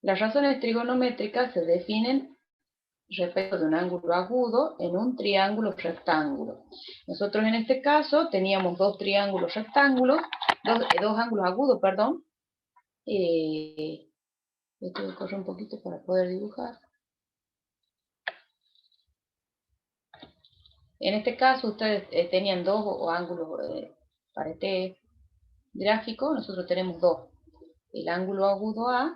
Las razones trigonométricas se definen respecto de un ángulo agudo en un triángulo rectángulo. Nosotros en este caso teníamos dos triángulos rectángulos, dos ángulos agudos, perdón. Tengo que correr un poquito para poder dibujar. En este caso ustedes tenían dos ángulos para este gráfico, nosotros tenemos dos. El ángulo agudo A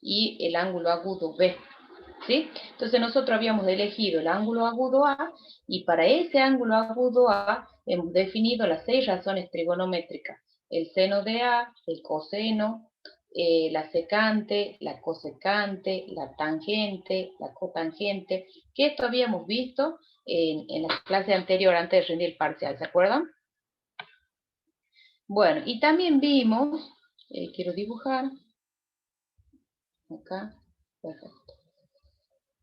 y el ángulo agudo B. ¿Sí? Entonces nosotros habíamos elegido el ángulo agudo A y para ese ángulo agudo A hemos definido las 6 razones trigonométricas. El seno de A, el coseno, la secante, la cosecante, la tangente, la cotangente, que esto habíamos visto en la clase anterior antes de rendir el parcial, ¿se acuerdan? Bueno, y también vimos, quiero dibujar, acá, perfecto.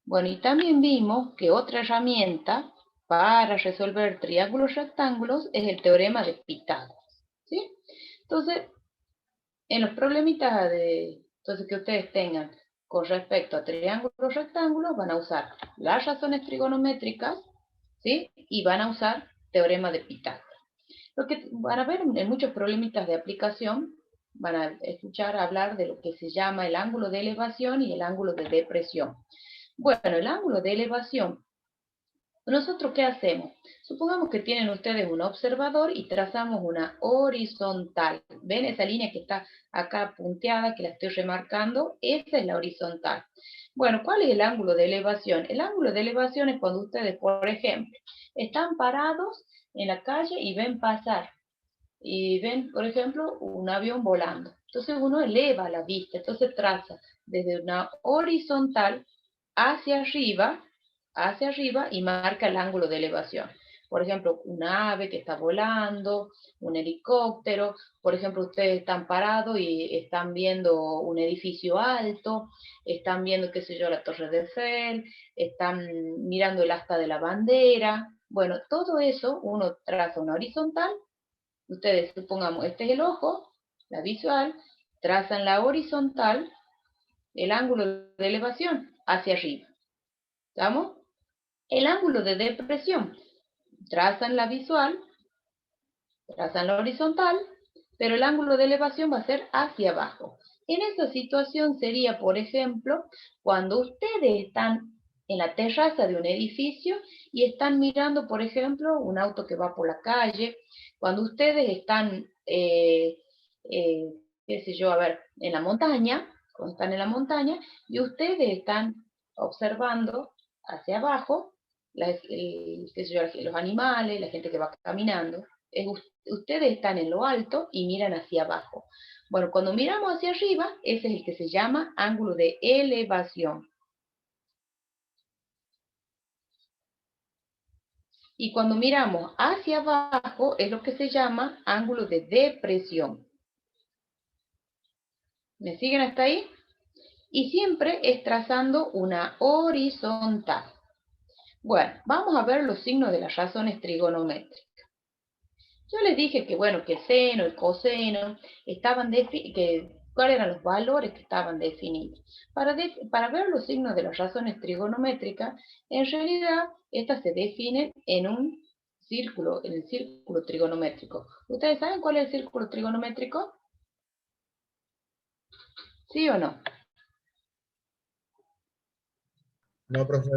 Bueno, y también vimos que otra herramienta para resolver triángulos rectángulos es el teorema de Pitágoras, ¿sí? Entonces, en los problemitas que ustedes tengan con respecto a triángulos rectángulos, van a usar las razones trigonométricas, ¿sí? Y van a usar teorema de Pitágoras. Lo que van a ver en muchos problemitas de aplicación, van a escuchar hablar de lo que se llama el ángulo de elevación y el ángulo de depresión. Bueno, el ángulo de elevación, ¿nosotros qué hacemos? Supongamos que tienen ustedes un observador y trazamos una horizontal. ¿Ven esa línea que está acá punteada, que la estoy remarcando? Esa es la horizontal. Bueno, ¿cuál es el ángulo de elevación? El ángulo de elevación es cuando ustedes, por ejemplo, están parados en la calle y ven pasar. Y ven, por ejemplo, un avión volando. Entonces uno eleva la vista, entonces traza desde una horizontal hacia arriba y marca el ángulo de elevación. Por ejemplo, un ave que está volando, un helicóptero, por ejemplo, ustedes están parados y están viendo un edificio alto, están viendo, qué sé yo, la Torre de Eiffel, están mirando el asta de la bandera. Bueno, todo eso uno traza una horizontal. Ustedes, supongamos, este es el ojo, la visual, trazan la horizontal, el ángulo de elevación hacia arriba. ¿Estamos? El ángulo de depresión, trazan la visual, trazan la horizontal, pero el ángulo de elevación va a ser hacia abajo. En esta situación sería, por ejemplo, cuando ustedes están en la terraza de un edificio y están mirando, por ejemplo, un auto que va por la calle, cuando ustedes están, qué sé yo, a ver, en la montaña, cuando están en la montaña, y ustedes están observando hacia abajo, qué sé yo, los animales, la gente que va caminando, ustedes están en lo alto y miran hacia abajo. Bueno, cuando miramos hacia arriba, ese es el que se llama ángulo de elevación. Y cuando miramos hacia abajo, es lo que se llama ángulo de depresión. ¿Me siguen hasta ahí? Y siempre es trazando una horizontal. Bueno, vamos a ver los signos de las razones trigonométricas. Yo les dije que, bueno, que el seno, el coseno, cuáles eran los valores que estaban definidos. Para ver los signos de las razones trigonométricas, en realidad, estas se definen en un círculo, en el círculo trigonométrico. ¿Ustedes saben cuál es el círculo trigonométrico? ¿Sí o no? No, profe.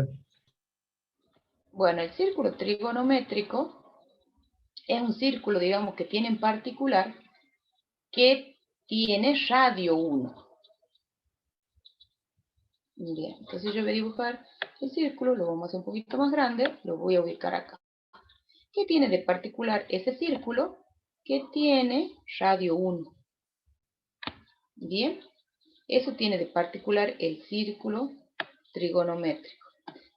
Bueno, el círculo trigonométrico es un círculo, digamos, que tiene en particular que tiene radio 1. Bien, entonces yo voy a dibujar el círculo, lo vamos a hacer un poquito más grande, lo voy a ubicar acá. ¿Qué tiene de particular ese círculo? Que tiene radio 1. Bien, eso tiene de particular el círculo trigonométrico.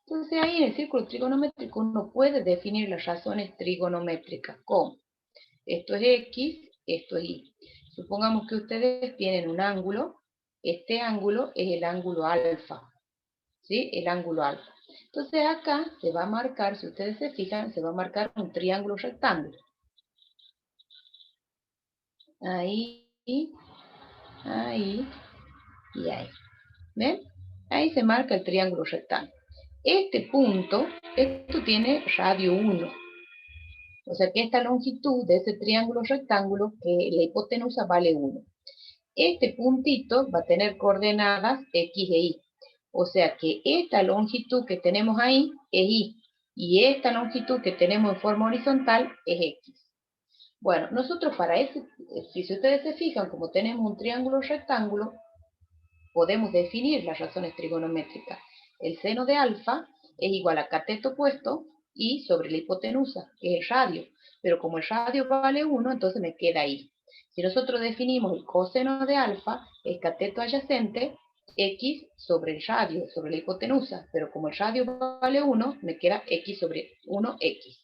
Entonces ahí en el círculo trigonométrico uno puede definir las razones trigonométricas como esto es X, esto es Y. Supongamos que ustedes tienen un ángulo, este ángulo es el ángulo alfa, ¿sí? El ángulo alfa. Entonces acá se va a marcar, si ustedes se fijan, se va a marcar un triángulo rectángulo. Ahí, ahí y ahí. ¿Ven? Ahí se marca el triángulo rectángulo. Este punto, esto tiene radio 1. O sea que esta longitud de ese triángulo rectángulo, que la hipotenusa vale 1. Este puntito va a tener coordenadas X e Y. O sea que esta longitud que tenemos ahí es Y. Y esta longitud que tenemos en forma horizontal es X. Bueno, nosotros para ese, si ustedes se fijan, como tenemos un triángulo rectángulo, podemos definir las razones trigonométricas. El seno de alfa es igual a cateto opuesto y sobre la hipotenusa, que es el radio. Pero como el radio vale 1, entonces me queda ahí. Si nosotros definimos el coseno de alfa, el cateto adyacente, x sobre el radio, sobre la hipotenusa. Pero como el radio vale 1, me queda x sobre 1x.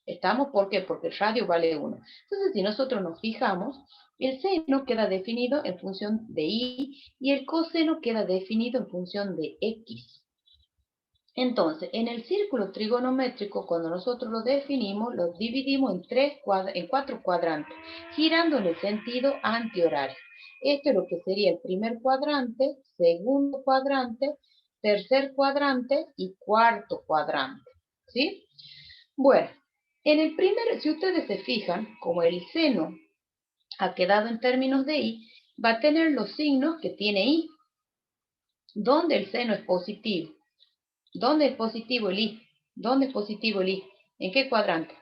¿Estamos? ¿Por qué? Porque el radio vale 1. Entonces, si nosotros nos fijamos, el seno queda definido en función de y el coseno queda definido en función de x. Entonces, en el círculo trigonométrico, cuando nosotros lo definimos, lo dividimos en 4 cuadrantes, girando en el sentido antihorario. Este es lo que sería el primer cuadrante, segundo cuadrante, tercer cuadrante y cuarto cuadrante. ¿Sí? Bueno, en el primer, si ustedes se fijan, como el seno ha quedado en términos de y, va a tener los signos que tiene y. ¿Dónde el seno es positivo? ¿Dónde es positivo el y? ¿Dónde es positivo el y? ¿En qué cuadrante?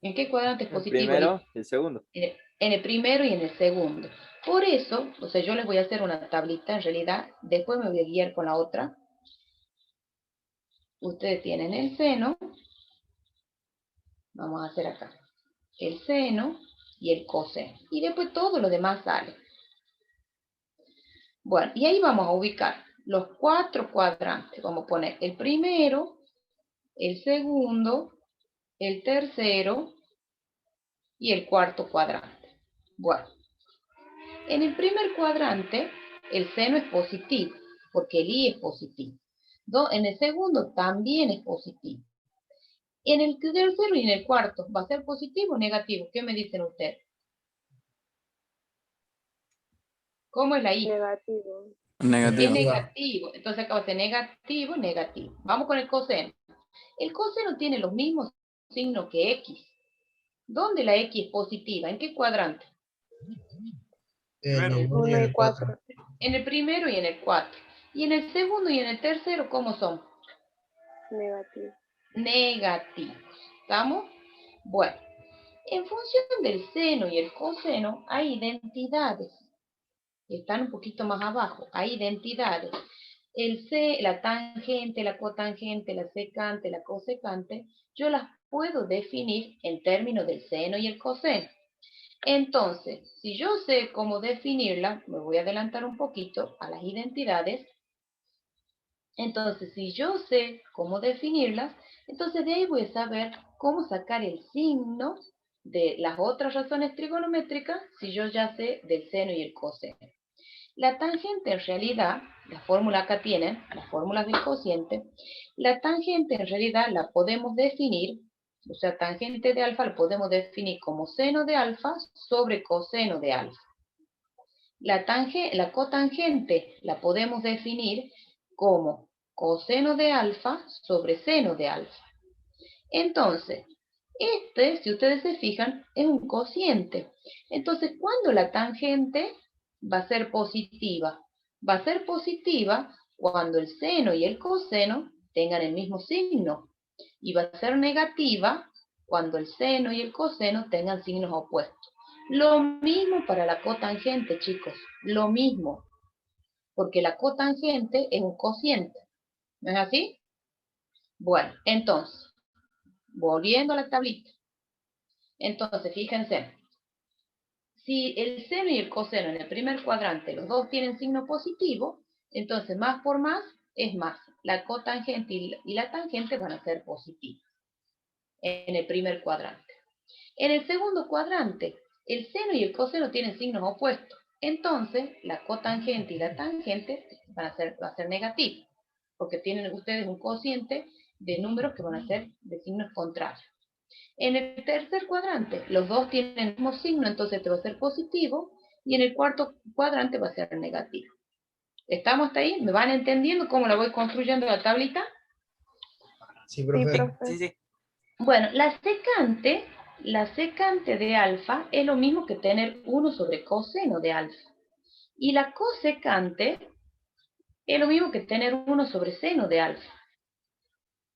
¿En qué cuadrante es El positivo el primero y? y el segundo. En el primero y en el segundo. Por eso, o sea, yo les voy a hacer una tablita en realidad, después me voy a guiar con la otra. Ustedes tienen el seno, vamos a hacer acá, el seno y el coseno. Y después todo lo demás sale. Bueno, y ahí vamos a ubicar los 4 cuadrantes. Vamos a poner el primero, el segundo, el tercero y el cuarto cuadrante. Bueno, en el primer cuadrante el seno es positivo, porque el y es positivo. En el segundo también es positivo. En el tercero y en el cuarto, ¿va a ser positivo o negativo? ¿Qué me dicen ustedes? ¿Cómo es la y? Negativo. Es Negativa. negativo. Entonces acá va a ser negativo, negativo. Vamos con el coseno. El coseno tiene los mismos signos que x. ¿Dónde la x es positiva? ¿En qué cuadrante? En el 1 y 1 en y el 4. 4. En el primero y en el 4. Y en el segundo y en el tercero, ¿cómo son? Negativo. Negativos. ¿Estamos? Bueno, en función del seno y el coseno hay identidades. Están un poquito más abajo. Hay identidades. La tangente, la cotangente, la secante, la cosecante, yo las puedo definir en términos del seno y el coseno. Entonces, si yo sé cómo definirla, me voy a adelantar un poquito a las identidades. Entonces, si yo sé cómo definirlas, entonces de ahí voy a saber cómo sacar el signo de las otras razones trigonométricas si yo ya sé del seno y el coseno. La tangente en realidad, la fórmula acá tienen, las fórmulas del cociente, la tangente en realidad la podemos definir, o sea, tangente de alfa la podemos definir como seno de alfa sobre coseno de alfa. La cotangente la podemos definir como coseno de alfa sobre seno de alfa. Entonces, si ustedes se fijan, es un cociente. Entonces, ¿cuándo la tangente va a ser positiva? Va a ser positiva cuando el seno y el coseno tengan el mismo signo. Y va a ser negativa cuando el seno y el coseno tengan signos opuestos. Lo mismo para la cotangente, chicos. Lo mismo. Porque la cotangente es un cociente. ¿No es así? Bueno, entonces, volviendo a la tablita. Entonces, fíjense, si el seno y el coseno en el primer cuadrante, los dos tienen signo positivo, entonces más por más es más. La cotangente y la tangente van a ser positivas en el primer cuadrante. En el segundo cuadrante, el seno y el coseno tienen signos opuestos. Entonces, la cotangente y la tangente va a ser negativas, porque tienen ustedes un cociente de números que van a ser de signos contrarios. En el tercer cuadrante, los dos tienen el mismo signo, entonces te va a ser positivo, y en el cuarto cuadrante va a ser negativo. ¿Estamos hasta ahí? ¿Me van entendiendo cómo la voy construyendo la tablita? Sí, Sí, profe. profe. Sí, sí. Bueno, la secante de alfa es lo mismo que tener 1 sobre coseno de alfa. Y la cosecante es lo mismo que tener 1 sobre seno de alfa.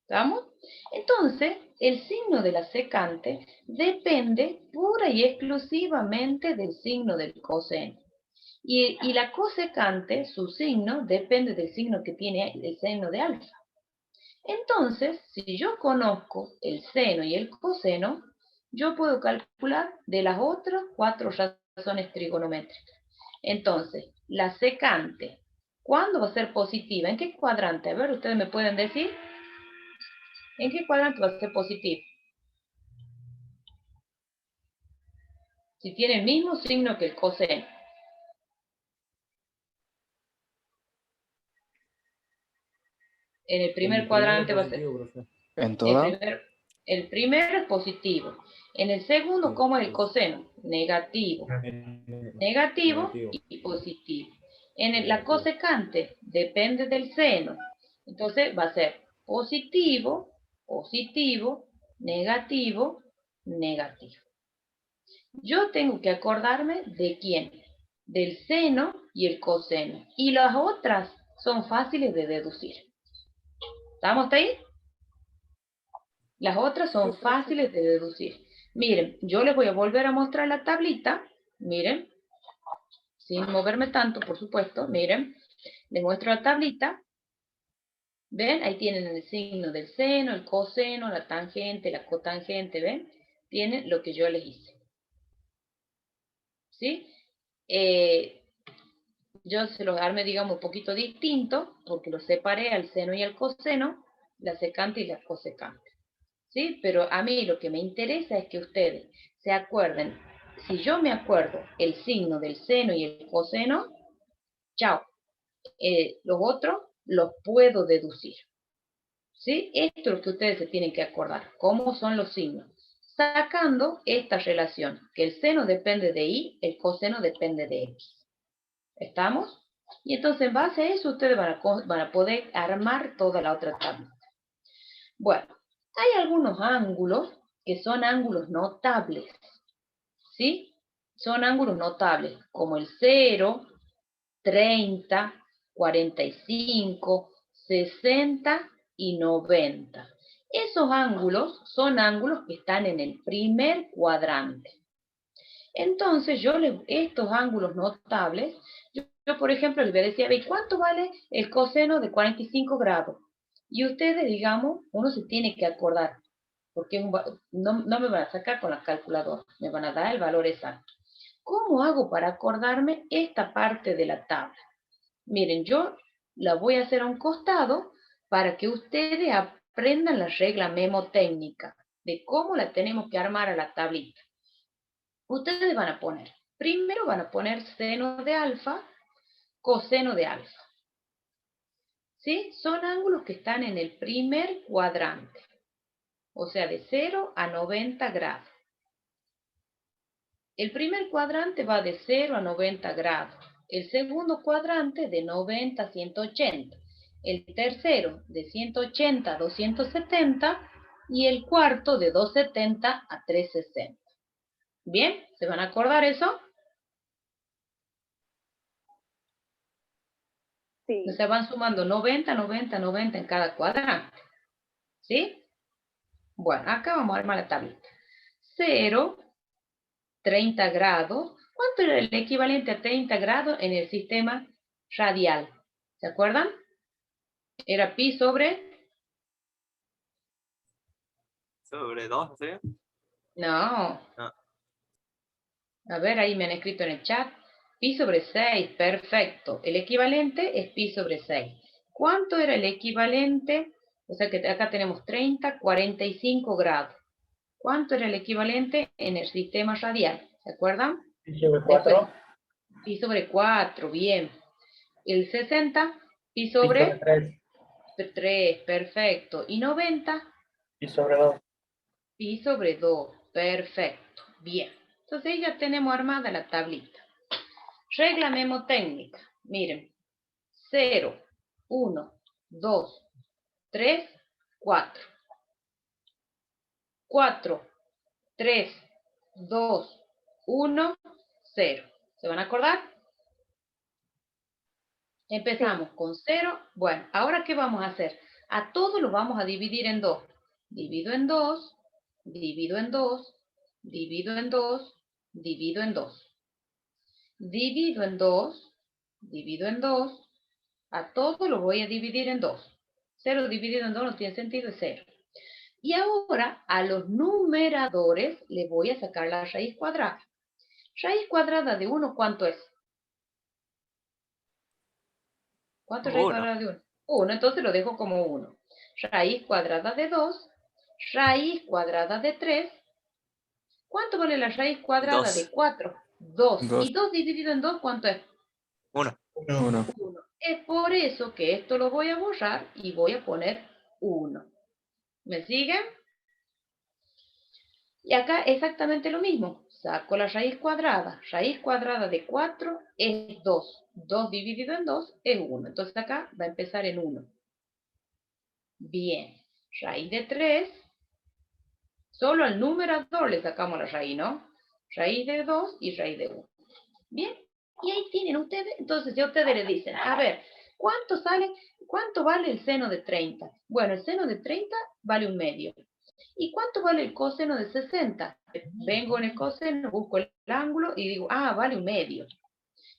¿Estamos? Entonces, el signo de la secante depende pura y exclusivamente del signo del coseno. Y la cosecante, su signo, depende del signo que tiene el seno de alfa. Entonces, si yo conozco el seno y el coseno, yo puedo calcular de las otras 4 razones trigonométricas. Entonces, la secante, ¿cuándo va a ser positiva? ¿En qué cuadrante? A ver, ¿ustedes me pueden decir? ¿En qué cuadrante va a ser positiva? Si tiene el mismo signo que el coseno. En el primer cuadrante va a ser... En toda. El primero es positivo. En el segundo, ¿cómo es el coseno? Negativo. Negativo y positivo. La cosecante depende del seno. Entonces va a ser positivo, positivo, negativo, negativo. Yo tengo que acordarme de quién, del seno y el coseno. Y las otras son fáciles de deducir. ¿Estamos hasta ahí? Las otras son fáciles de deducir. Miren, yo les voy a volver a mostrar la tablita. Miren, sin moverme tanto, por supuesto. Miren, les muestro la tablita. ¿Ven? Ahí tienen el signo del seno, el coseno, la tangente, la cotangente. ¿Ven? Tienen lo que yo les hice. ¿Sí? Yo se los armé, digamos, un poquito distinto, porque los separé al seno y al coseno, la secante y la cosecante. ¿Sí? Pero a mí lo que me interesa es que ustedes se acuerden. Si yo me acuerdo el signo del seno y el coseno, chao. Los otros los puedo deducir. ¿Sí? Esto es lo que ustedes se tienen que acordar. ¿Cómo son los signos? Sacando esta relación, que el seno depende de y, el coseno depende de x. ¿Estamos? Y entonces en base a eso ustedes van a poder armar toda la otra tabla. Bueno, hay algunos ángulos que son ángulos notables. ¿Sí? Son ángulos notables, como el 0, 30, 45, 60 y 90. Esos ángulos son ángulos que están en el primer cuadrante. Entonces, estos ángulos notables, yo, por ejemplo, les voy a decir, ¿y cuánto vale el coseno de 45 grados? Y ustedes, digamos, uno se tiene que acordar, porque no me van a sacar con la calculadora, me van a dar el valor exacto. ¿Cómo hago para acordarme esta parte de la tabla? Miren, yo la voy a hacer a un costado para que ustedes aprendan la regla memotécnica de cómo la tenemos que armar a la tablita. Ustedes van a poner, primero van a poner seno de alfa, coseno de alfa. ¿Sí? Son ángulos que están en el primer cuadrante, o sea, de 0 a 90 grados. El primer cuadrante va de 0 a 90 grados, el segundo cuadrante de 90 a 180, el tercero de 180 a 270 y el cuarto de 270 a 360. ¿Bien? ¿Se van a acordar eso? Sí. Se van sumando 90, 90, 90 en cada cuadrante. ¿Sí? Bueno, acá vamos a armar la tablita. 0, 30 grados. ¿Cuánto era el equivalente a 30 grados en el sistema radial? ¿Se acuerdan? Era pi sobre... Sobre 2, ¿sí? No. No. A ver, ahí me han escrito en el chat. Pi sobre 6, perfecto. El equivalente es pi sobre 6. ¿Cuánto era el equivalente? O sea que acá tenemos 30, 45 grados. ¿Cuánto era el equivalente en el sistema radial? ¿Se acuerdan? Pi sobre 4. Pi sobre 4, bien. El 60, pi Pi sobre sobre 3. 3, perfecto. Y 90, Pi sobre 2. pi sobre 2, perfecto. Bien. Entonces ya tenemos armada la tablita. Regla memotécnica. Miren. 0, 1, 2, 3, 4. 4, 3, 2, 1, 0. ¿Se van a acordar? Empezamos con 0. Bueno, ¿ahora qué vamos a hacer? A todo lo vamos a dividir en 2. Divido en 2, divido en 2, divido en 2, divido en 2. Divido en 2, divido en 2. A todo lo voy a dividir en 2. 0 dividido en 2 no tiene sentido, es 0. Y ahora a los numeradores le voy a sacar la raíz cuadrada. Raíz cuadrada de 1, ¿cuánto es? ¿Cuánto es raíz cuadrada de 1? 1, entonces lo dejo como 1. Raíz cuadrada de 2, raíz cuadrada de 3. ¿Cuánto vale la raíz cuadrada de 4? 2. ¿Y 2 dividido en 2 cuánto es? 1. 1. Es por eso que esto lo voy a borrar y voy a poner 1. ¿Me siguen? Y acá exactamente lo mismo. Saco la raíz cuadrada. Raíz cuadrada de 4 es 2. 2 dividido en 2 es 1. Entonces acá va a empezar en 1. Bien. Raíz de 3. Solo al numerador le sacamos la raíz, ¿no? Raíz de 2 y raíz de 1. Bien. Y ahí tienen ustedes. Entonces ya ustedes le dicen, a ver, ¿cuánto vale el seno de 30? Bueno, el seno de 30 vale 1/2. ¿Y cuánto vale el coseno de 60? Vengo en el coseno, busco el ángulo y digo, vale 1/2.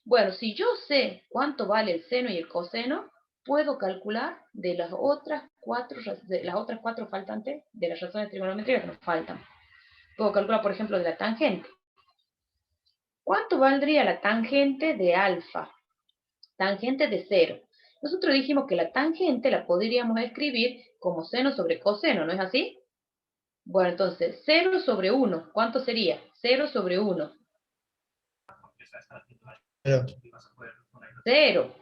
Bueno, si yo sé cuánto vale el seno y el coseno, puedo calcular de las otras cuatro faltantes de las razones trigonométricas que nos faltan. Puedo calcular, por ejemplo, de la tangente. ¿Cuánto valdría la tangente de alfa? Tangente de 0. Nosotros dijimos que la tangente la podríamos escribir como seno sobre coseno, ¿no es así? Bueno, entonces, 0 sobre 1, ¿cuánto sería? 0 sobre 1. 0.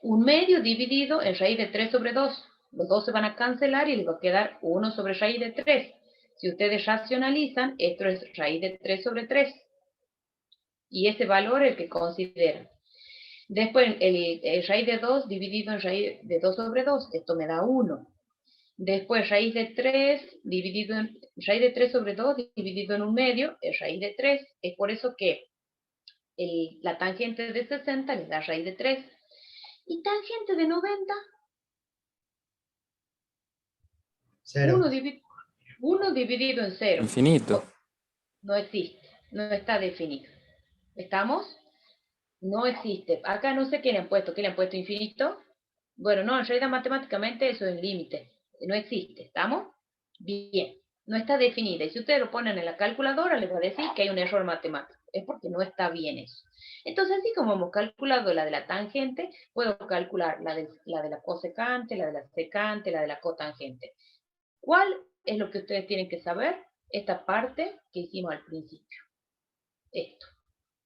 1/2 dividido en raíz de 3 sobre 2. Los dos se van a cancelar y les va a quedar 1 sobre raíz de 3. Si ustedes racionalizan, esto es raíz de 3 sobre 3. Y ese valor es el que consideran. Después, el raíz de 2 dividido en raíz de 2 sobre 2. Esto me da 1. Después, raíz de 3 sobre 2 dividido en 1/2 es raíz de 3. Es por eso que la tangente de 60 le da raíz de 3. ¿Y tangente de 90? 0. 1 dividido en 0. Infinito. No existe. No está definido. ¿Estamos? No existe. Acá no sé qué le han puesto. ¿Qué le han puesto? ¿Infinito? Bueno, no, en realidad matemáticamente eso es límite. No existe. ¿Estamos? Bien. No está definida. Y si ustedes lo ponen en la calculadora, les va a decir que hay un error matemático. Es porque no está bien eso. Entonces, así como hemos calculado la de la tangente, puedo calcular la de la cosecante, la de la secante, la de la cotangente. ¿Cuál es lo que ustedes tienen que saber? Esta parte que hicimos al principio. Esto.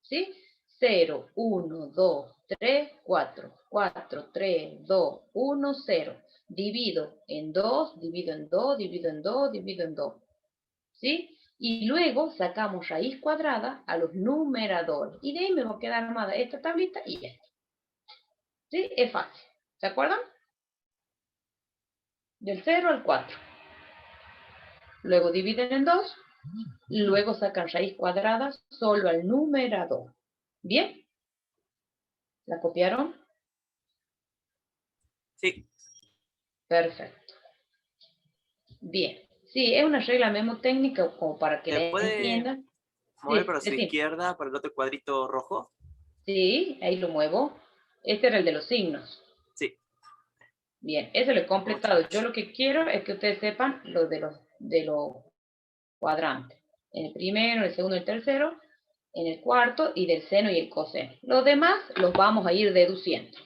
¿Sí? 0, 1, 2, 3, 4. 4, 3, 2, 1, 0. Divido en 2, divido en 2, divido en 2, divido en 2. ¿Sí? Y luego sacamos raíz cuadrada a los numeradores. Y de ahí me va a quedar armada esta tablita y esta. ¿Sí? Es fácil. ¿Se acuerdan? Del 0 al 4. Luego dividen en 2. Luego sacan raíz cuadrada solo al numerador. ¿Bien? ¿La copiaron? Sí. Perfecto. Bien. Sí, es una regla memotécnica como para que la entiendan. ¿Mover Sí, para su izquierda para el otro cuadrito rojo? Sí, ahí lo muevo. Este era el de los signos. Sí. Bien, eso lo he completado. Yo lo que quiero es que ustedes sepan lo de los cuadrantes. En el primero, en el segundo y el tercero, en el cuarto y del seno y el coseno. Los demás los vamos a ir deduciendo.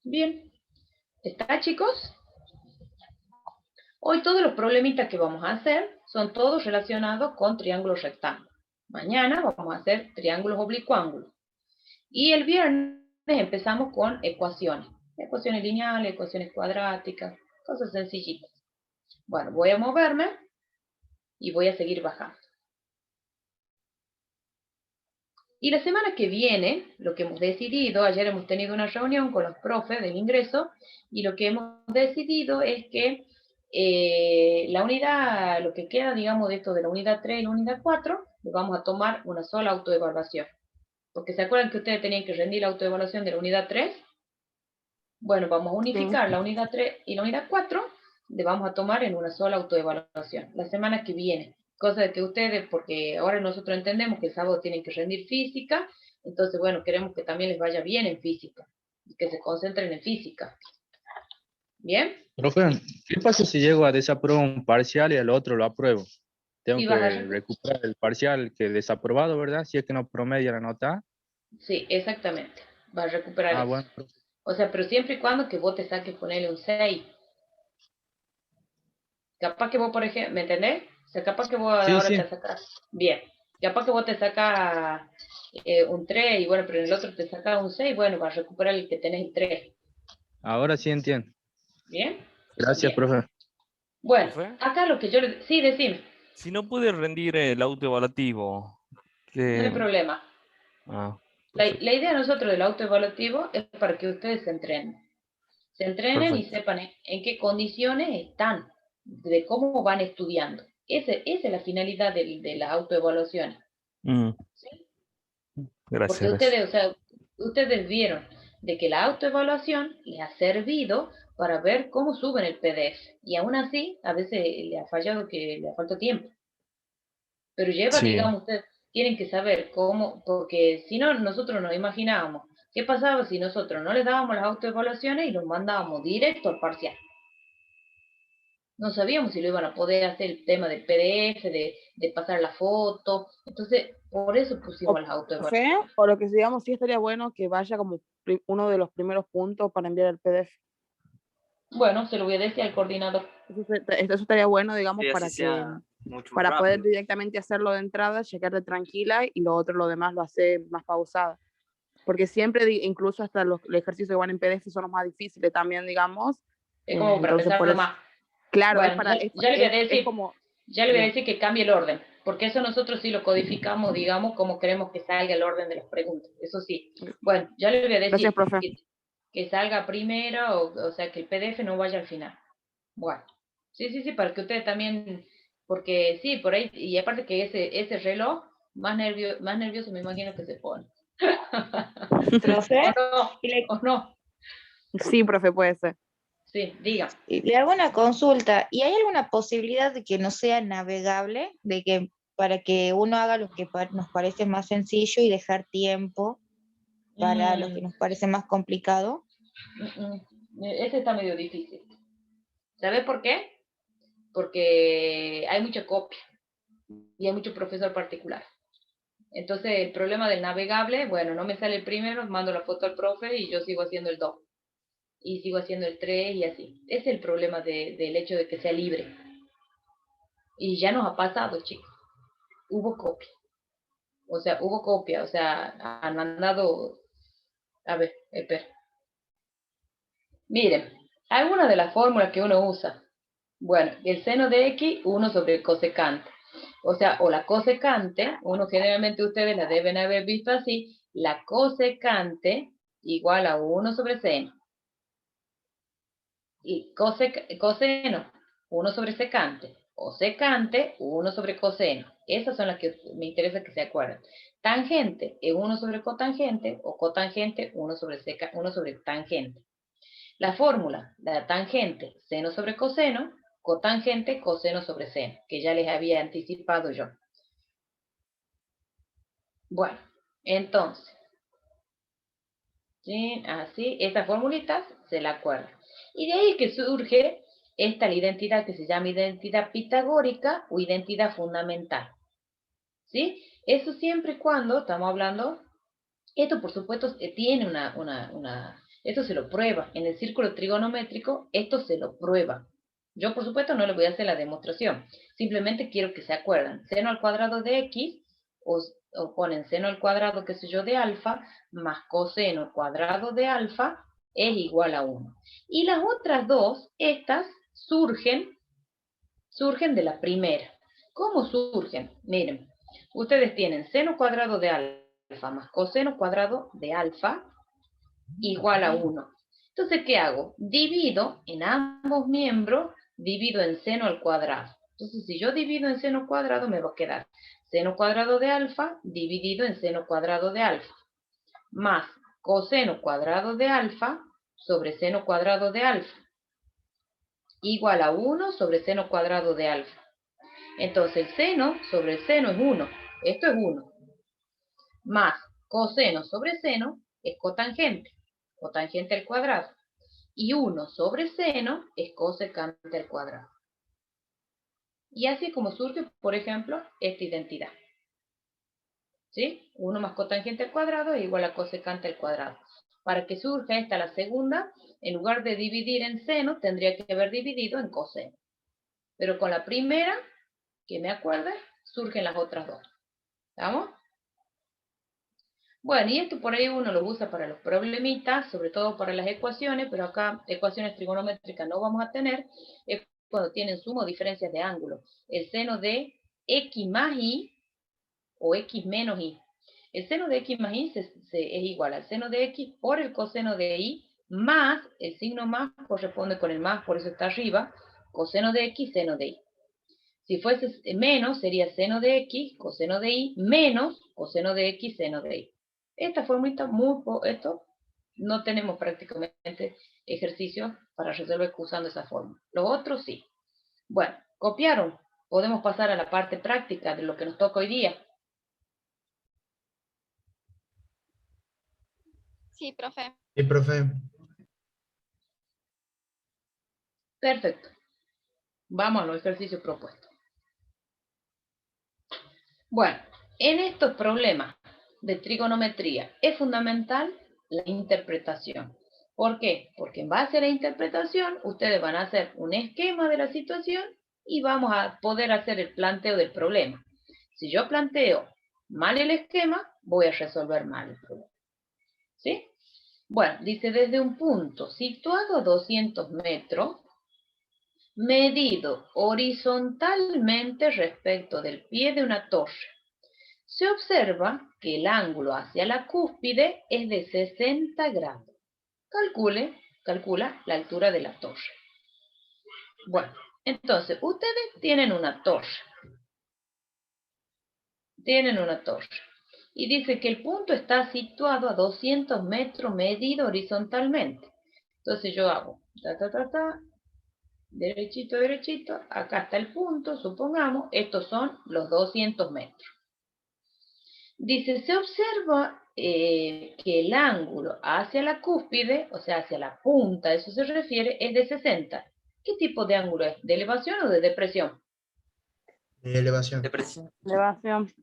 Bien. ¿Está, chicos? Hoy todos los problemitas que vamos a hacer son todos relacionados con triángulos rectángulos. Mañana vamos a hacer triángulos oblicuángulos. Y el viernes empezamos con ecuaciones. Ecuaciones lineales, ecuaciones cuadráticas, cosas sencillitas. Bueno, voy a moverme y voy a seguir bajando. Y la semana que viene, lo que hemos decidido, ayer hemos tenido una reunión con los profes del ingreso, y lo que hemos decidido es que la unidad, lo que queda, digamos, de esto de la unidad 3 y la unidad 4, lo vamos a tomar una sola autoevaluación. Porque ¿se acuerdan que ustedes tenían que rendir la autoevaluación de la unidad 3? Bueno, vamos a unificar la unidad 3 y la unidad 4, le vamos a tomar en una sola autoevaluación, la semana que viene. Cosa de que ustedes, porque ahora nosotros entendemos que el sábado tienen que rendir física, entonces, bueno, queremos que también les vaya bien en física, y que se concentren en física. ¿Bien? Profe, ¿qué pasa si llego a desaprobar un parcial y el otro lo apruebo? Tengo Sí, que vas a... recuperar el parcial que he desaprobado, ¿verdad? Si es que no promedia la nota. Sí, exactamente. Va a recuperar Ah, eso. bueno, profe. O sea, pero siempre y cuando que vos te saques ponerle un 6. Capaz que vos, por ejemplo, ¿me entendés? O sea, capaz que vos Sí, ahora sí. te sacas, bien, capaz que vos te sacas un 3 y bueno, pero en el otro te sacas un 6, bueno, vas a recuperar el que tenés el 3. Ahora sí entiendo. ¿Bien? Gracias, Bien. profe. Bueno, ¿Profe? acá lo que yo le... Sí, decime, Si no pude rendir el autoevaluativo, no hay que... problema. Ah, La perfecto. idea de nosotros del autoevaluativo es para que ustedes se entrenen. Se entrenen y Perfecto. sepan en qué condiciones están, de cómo van estudiando. Esa es la finalidad de la autoevaluación. Mm, ¿Sí? gracias, Porque gracias. ustedes, o sea, ustedes vieron de que la autoevaluación les ha servido para ver cómo suben el PDF. Y aún así, a veces le ha fallado que le ha faltado tiempo. Pero lleva, Sí, digamos, ustedes tienen que saber cómo, porque si no, nosotros nos imaginábamos qué pasaba si nosotros no les dábamos las autoevaluaciones y los mandábamos directo al parcial. No sabíamos si lo iban a poder hacer el tema del PDF, de pasar la foto. Entonces, por eso O pusimos las profe, autoevaluaciones. o lo que digamos, sí estaría bueno que vaya como uno de los primeros puntos para enviar el PDF. Bueno, se lo voy a decir al coordinador. Eso estaría bueno, digamos, Y así para que sea mucho más para poder rápido. directamente hacerlo de entrada, chequearte tranquila y lo otro, lo demás, lo hace más pausada. Porque siempre, incluso hasta los ejercicios que van en PDF son los más difíciles también, digamos. Es como para Entonces, por pensarlo eso. más. Claro, Bueno, ya le voy a es decir, como... ya le voy a Bien. decir que cambie el orden, porque eso nosotros sí lo codificamos, digamos, como queremos que salga el orden de las preguntas. Eso sí. Bueno, ya le voy a Gracias, decir profe. que salga primero, o sea, que el PDF no vaya al final. Bueno, sí, para que ustedes también, porque sí, por ahí, y aparte que ese reloj, más nervioso me imagino que se pone. Profe, ¿O no? y le, ¿O no? Sí, profe, puede ser. Sí, diga. y le hago una consulta. ¿Y hay alguna posibilidad de que no sea navegable? De que para que uno haga lo que nos parece más sencillo y dejar tiempo para lo que Mm, nos parece más complicado. Ese está medio difícil. ¿Sabes por qué? Porque hay mucha copia y hay mucho profesor particular. Entonces, el problema del navegable, bueno, no me sale el primero, mando la foto al profe y yo sigo haciendo el 2. Y sigo haciendo el 3 y así. Ese es el problema del hecho de que sea libre. Y ya nos ha pasado, chicos. Hubo copia. O sea, han mandado... A ver, espera. Miren, algunas de las fórmulas que uno usa. Bueno, el seno de x, 1 sobre el cosecante. O sea, o la cosecante, uno generalmente ustedes la deben haber visto así, la cosecante igual a 1 sobre seno. Y coseno, 1 sobre secante. O secante, 1 sobre coseno. Esas son las que me interesa que se acuerden. Tangente es 1 sobre cotangente o cotangente 1 sobre tangente. La fórmula de la tangente, seno sobre coseno, cotangente, coseno sobre seno, que ya les había anticipado yo. Bueno, entonces, ¿sí? Así, estas formulitas se la acuerdan. Y de ahí que surge esta identidad que se llama identidad pitagórica o identidad fundamental. ¿Sí? Eso siempre y cuando estamos hablando, esto por supuesto tiene esto se lo prueba. En el círculo trigonométrico, esto se lo prueba. Yo por supuesto no le voy a hacer la demostración. Simplemente quiero que se acuerdan. Seno al cuadrado de x, o o ponen seno al cuadrado, qué sé yo, de alfa, más coseno al cuadrado de alfa, es igual a 1. Y las otras dos, estas, surgen de la primera. ¿Cómo surgen? Miren, ustedes tienen seno cuadrado de alfa más coseno cuadrado de alfa igual a 1. Entonces, ¿qué hago? Divido en ambos miembros, divido en seno al cuadrado. Entonces, si yo divido en seno cuadrado, me va a quedar seno cuadrado de alfa dividido en seno cuadrado de alfa, más coseno cuadrado de alfa sobre seno cuadrado de alfa, igual a 1 sobre seno cuadrado de alfa. Entonces, el seno sobre el seno es 1. Esto es 1. Más coseno sobre seno es cotangente. Cotangente al cuadrado. Y 1 sobre seno es cosecante al cuadrado. Y así es como surge, por ejemplo, esta identidad. ¿Sí? 1 más cotangente al cuadrado es igual a cosecante al cuadrado. Para que surja esta, la segunda, en lugar de dividir en seno, tendría que haber dividido en coseno. Pero con la primera, que me acuerde, surgen las otras dos. ¿Estamos? Bueno, y esto por ahí uno lo usa para los problemitas, sobre todo para las ecuaciones, pero acá ecuaciones trigonométricas no vamos a tener, es cuando tienen sumo diferencias de ángulo. El seno de x más y o x menos y. El seno de x más y es igual al seno de x por el coseno de y, más, el signo más corresponde con el más, por eso está arriba, coseno de x, seno de y. Si fuese menos, sería seno de x, coseno de y, menos coseno de x, seno de y. Esta formita, esto, no tenemos prácticamente ejercicios para resolver usando esa forma. Los otros sí. Bueno, ¿copiaron? Podemos pasar a la parte práctica de lo que nos toca hoy día. Sí, profe. Sí, profe. Perfecto. Vamos a los ejercicios propuestos. Bueno, en estos problemas de trigonometría es fundamental la interpretación. ¿Por qué? Porque en base a la interpretación ustedes van a hacer un esquema de la situación y vamos a poder hacer el planteo del problema. Si yo planteo mal el esquema, voy a resolver mal el problema. ¿Sí? Bueno, dice desde un punto situado a 200 metros, medido horizontalmente respecto del pie de una torre, se observa que el ángulo hacia la cúspide es de 60 grados. Calcula la altura de la torre. Bueno, entonces, ustedes tienen una torre. Y dice que el punto está situado a 200 metros medido horizontalmente. Entonces yo hago, derechito, derechito, acá está el punto, supongamos, estos son los 200 metros. Dice, se observa que el ángulo hacia la cúspide, o sea, hacia la punta, a eso se refiere, es de 60. ¿Qué tipo de ángulo es? ¿De elevación o de depresión? De elevación. Depresión. Elevación.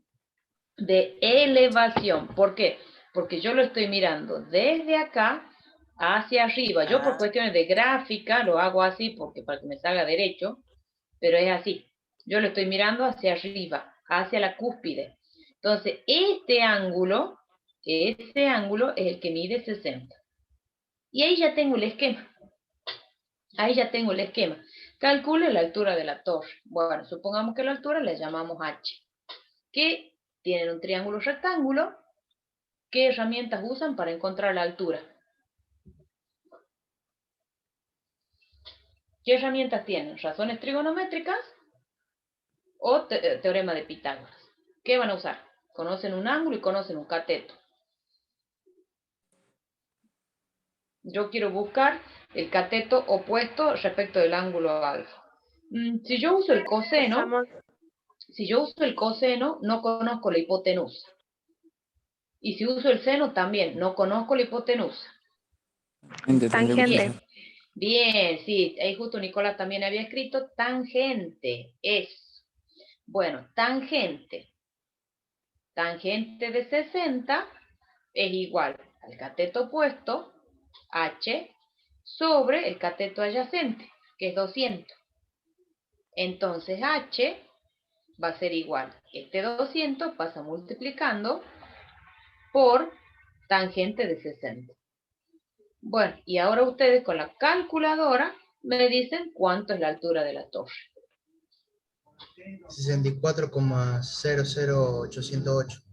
De elevación. ¿Por qué? Porque yo lo estoy mirando desde acá hacia arriba. Yo por cuestiones de gráfica lo hago así porque para que me salga derecho, pero es así. Yo lo estoy mirando hacia arriba, hacia la cúspide. Entonces, este ángulo es el que mide 60. Y ahí ya tengo el esquema. Calcule la altura de la torre. Bueno, supongamos que la altura la llamamos h. Que tienen un triángulo rectángulo. ¿Qué herramientas usan para encontrar la altura? ¿Qué herramientas tienen? ¿Razones trigonométricas o teorema de Pitágoras? ¿Qué van a usar? Conocen un ángulo y conocen un cateto. Yo quiero buscar el cateto opuesto respecto del ángulo alfa. Si yo uso el coseno, no conozco la hipotenusa. Y si uso el seno, también no conozco la hipotenusa. Tangente. Bien, sí, ahí justo Nicolás también había escrito tangente, es. Bueno, tangente de 60 es igual al cateto opuesto, h, sobre el cateto adyacente, que es 200. Entonces h va a ser igual. Este 200 pasa multiplicando por tangente de 60. Bueno, y ahora ustedes con la calculadora me dicen cuánto es la altura de la torre. 64,00808.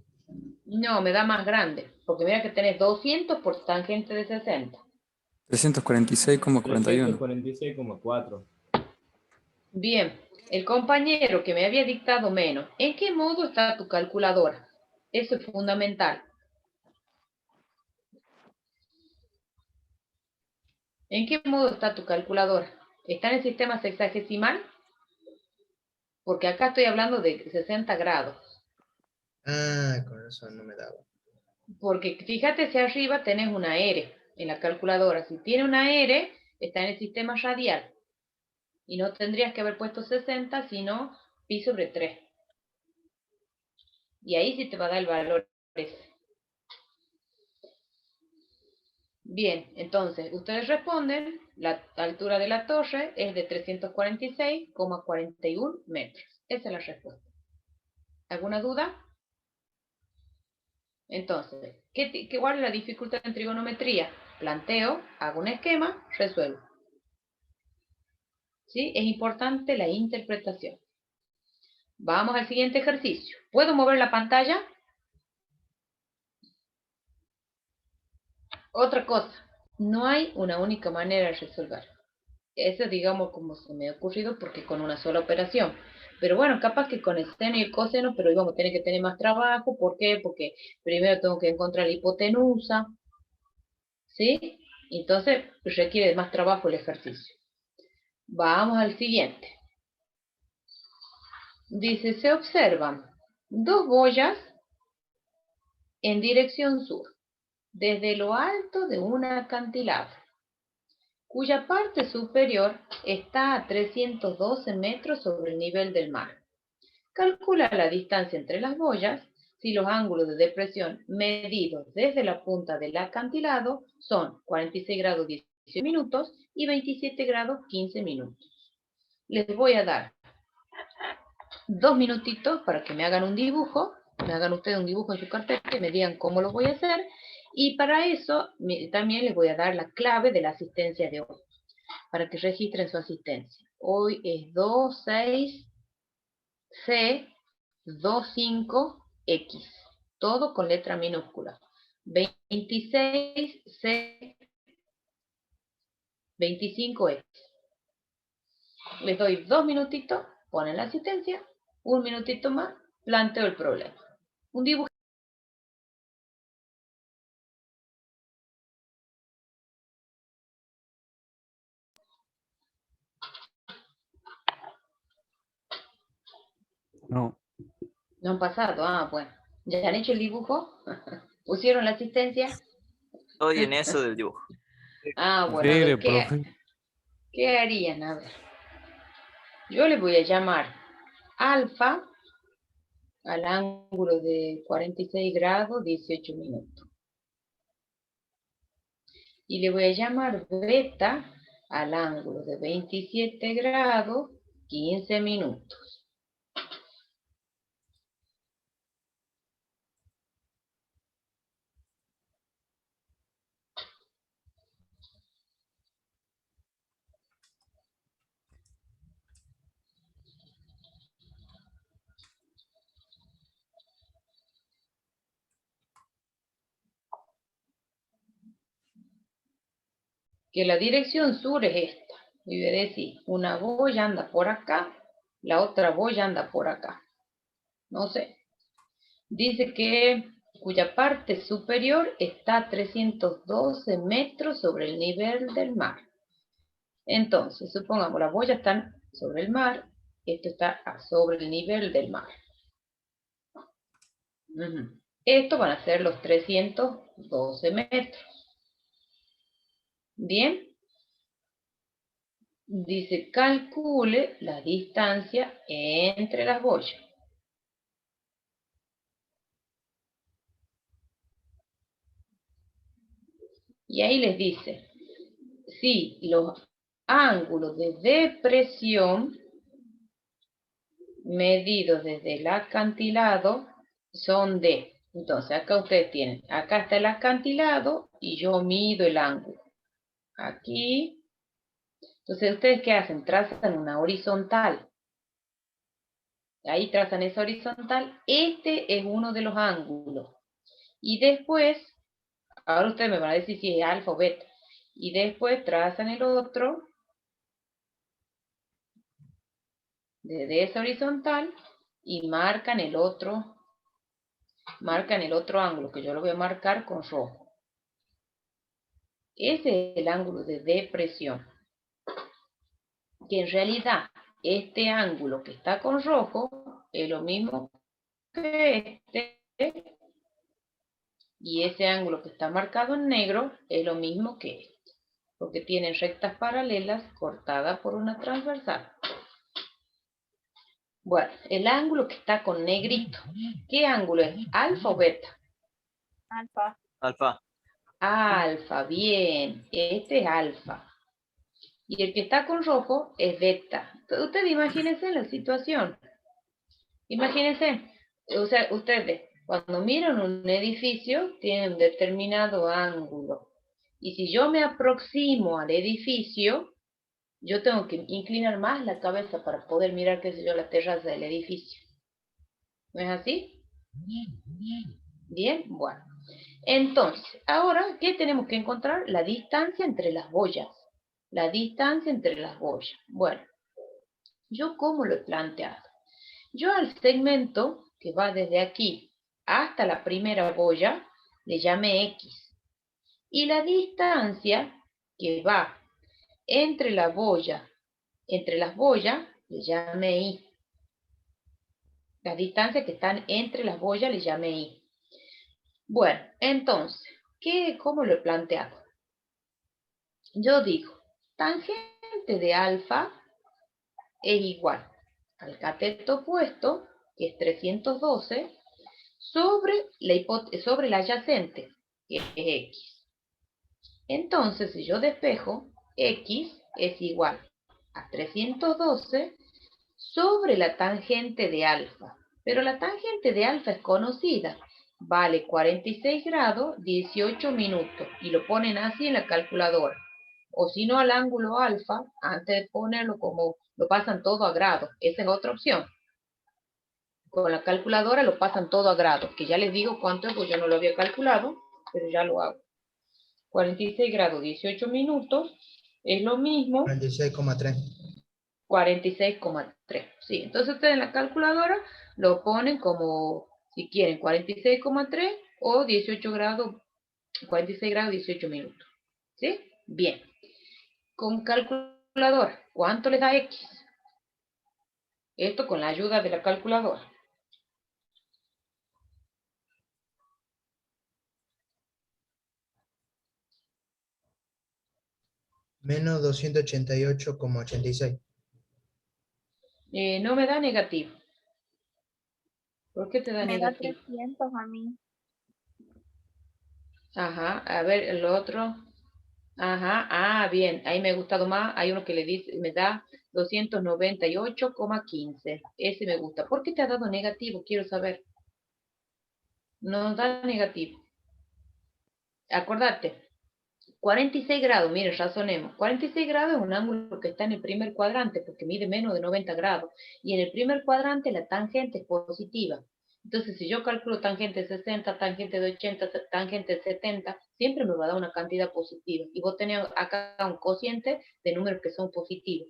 No, me da más grande, porque mira que tenés 200 por tangente de 60. 346,41. 346,4. Bien, el compañero que me había dictado menos, ¿en qué modo está tu calculadora? Eso es fundamental. ¿En qué modo está tu calculadora? ¿Está en el sistema sexagesimal? Porque acá estoy hablando de 60 grados. Ah, con razón no me daba. Porque fíjate si arriba tenés una R en la calculadora. Si tiene una R, está en el sistema radial. Y no tendrías que haber puesto 60, sino pi sobre 3. Y ahí sí te va a dar el valor ese. Bien, entonces, ustedes responden, la altura de la torre es de 346,41 metros. Esa es la respuesta. ¿Alguna duda? Entonces, ¿cuál es la dificultad en trigonometría? Planteo, hago un esquema, resuelvo. ¿Sí? Es importante la interpretación. Vamos al siguiente ejercicio. ¿Puedo mover la pantalla? Otra cosa, no hay una única manera de resolver. Eso, digamos, como se me ha ocurrido, porque con una sola operación. Pero bueno, capaz que con el seno y el coseno, pero íbamos a tener que tener más trabajo. ¿Por qué? Porque primero tengo que encontrar la hipotenusa. ¿Sí? Entonces requiere más trabajo el ejercicio. Vamos al siguiente. Dice, se observan dos boyas en dirección sur, desde lo alto de un acantilado, cuya parte superior está a 312 metros sobre el nivel del mar. Calcula la distancia entre las boyas si los ángulos de depresión medidos desde la punta del acantilado son 46 grados 18 minutos y 27 grados 15 minutos. Les voy a dar 2 minutitos para que me hagan un dibujo, me hagan ustedes un dibujo en su carpeta y me digan cómo lo voy a hacer. Y para eso también les voy a dar la clave de la asistencia de hoy, para que registren su asistencia. Hoy es 26C25X, todo con letra minúscula. 26C25X. Les doy 2 minutitos, ponen la asistencia, 1 minutito más, planteo el problema. Un dibujo. No. No han pasado, bueno. ¿Ya han hecho el dibujo? ¿Pusieron la asistencia? Estoy en eso del dibujo. Bueno, a ver, Mire, profe. ¿qué harían? A ver. Yo le voy a llamar alfa al ángulo de 46 grados 18 minutos. Y le voy a llamar beta al ángulo de 27 grados 15 minutos. Que la dirección sur es esta. Y voy a decir, una boya anda por acá, la otra boya anda por acá. No sé. Dice que cuya parte superior está a 312 metros sobre el nivel del mar. Entonces, supongamos, las boyas están sobre el mar, esto está sobre el nivel del mar. Estos van a ser los 312 metros. Bien. Dice, calcule la distancia entre las boyas. Y ahí les dice, si los ángulos de depresión medidos desde el acantilado son D. Entonces, acá ustedes tienen, acá está el acantilado y yo mido el ángulo. Aquí. Entonces, ¿ustedes qué hacen? Trazan una horizontal. Ahí trazan esa horizontal. Este es uno de los ángulos. Y después, ahora ustedes me van a decir si es alfa o beta. Y después trazan el otro desde esa horizontal y marcan el otro ángulo, que yo lo voy a marcar con rojo. Ese es el ángulo de depresión. Que en realidad este ángulo que está con rojo es lo mismo que este, y ese ángulo que está marcado en negro es lo mismo que este, porque tienen rectas paralelas cortadas por una transversal. Bueno, el ángulo que está con negrito, ¿qué ángulo es? ¿Alfa o beta? Alfa. Alfa. Alfa, bien, este es alfa. Y el que está con rojo es beta. Ustedes imagínense la situación. Imagínense, o sea, ustedes cuando miran un edificio tienen un determinado ángulo. Y si yo me aproximo al edificio, yo tengo que inclinar más la cabeza para poder mirar, qué sé yo, la terraza del edificio. ¿No es así? Bien, bueno. Entonces, ahora, ¿qué tenemos que encontrar? La distancia entre las boyas. La distancia entre las boyas. Bueno, ¿yo cómo lo he planteado? Yo al segmento que va desde aquí hasta la primera boya le llamé X. Y la distancia que va entre las boyas le llamé Y. Las distancias que están entre las boyas le llamé Y. Bueno, entonces, ¿cómo lo he planteado? Yo digo, tangente de alfa es igual al cateto opuesto, que es 312, sobre el adyacente, que es X. Entonces, si yo despejo, X es igual a 312 sobre la tangente de alfa. Pero la tangente de alfa es conocida. Vale 46 grados, 18 minutos. Y lo ponen así en la calculadora. O si no, al ángulo alfa, antes de ponerlo como lo pasan todo a grados. Esa es otra opción. Con la calculadora lo pasan todo a grados. Que ya les digo cuánto es, pues yo no lo había calculado, pero ya lo hago. 46 grados, 18 minutos. Es lo mismo. 46,3. 46,3. Sí, entonces ustedes en la calculadora lo ponen como, si quieren, 46,3 o 18 grados, 46 grados, 18 minutos. ¿Sí? Bien. Con calculadora, ¿cuánto les da X? Esto con la ayuda de la calculadora. Menos 288,86. No me da negativo. ¿Por qué te da Me da negativo? 300 a mí. Ajá, a ver, el otro. Ajá, bien, ahí me ha gustado más. Hay uno que le dice, me da 298,15. Ese me gusta. ¿Por qué te ha dado negativo? Quiero saber. No da negativo. Acordate. 46 grados, miren, razonemos. 46 grados es un ángulo que está en el primer cuadrante porque mide menos de 90 grados. Y en el primer cuadrante la tangente es positiva. Entonces, si yo calculo tangente 60, tangente de 80, tangente 70, siempre me va a dar una cantidad positiva. Y vos tenés acá un cociente de números que son positivos.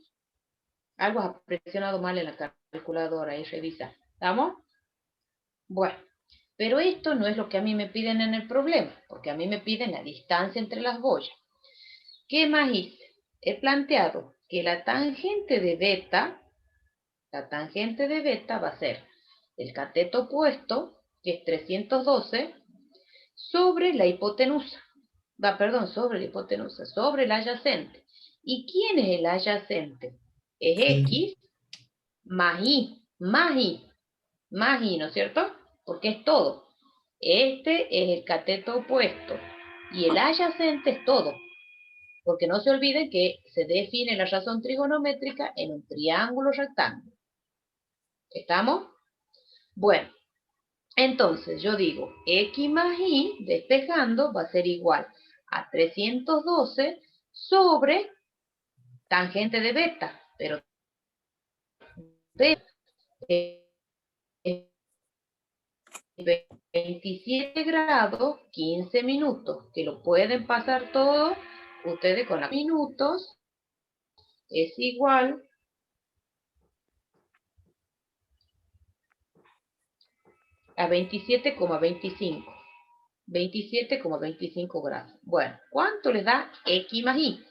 Algo has presionado mal en la calculadora y revisa. ¿Estamos? Bueno, pero esto no es lo que a mí me piden en el problema, porque a mí me piden la distancia entre las boyas. ¿Qué más hice? He planteado que la tangente de beta va a ser el cateto opuesto, que es 312, sobre la hipotenusa. Sobre el adyacente. ¿Y quién es el adyacente? Es X más Y, ¿no es cierto? Porque es todo. Este es el cateto opuesto y el adyacente es todo. Porque no se olviden que se define la razón trigonométrica en un triángulo rectángulo. ¿Estamos? Bueno, entonces yo digo, X más Y, despejando, va a ser igual a 312 sobre tangente de beta, pero de 27 grados, 15 minutos, que lo pueden pasar todo ustedes con los minutos, es igual a 27,25. 27,25 grados. Bueno, ¿cuánto les da X más Y?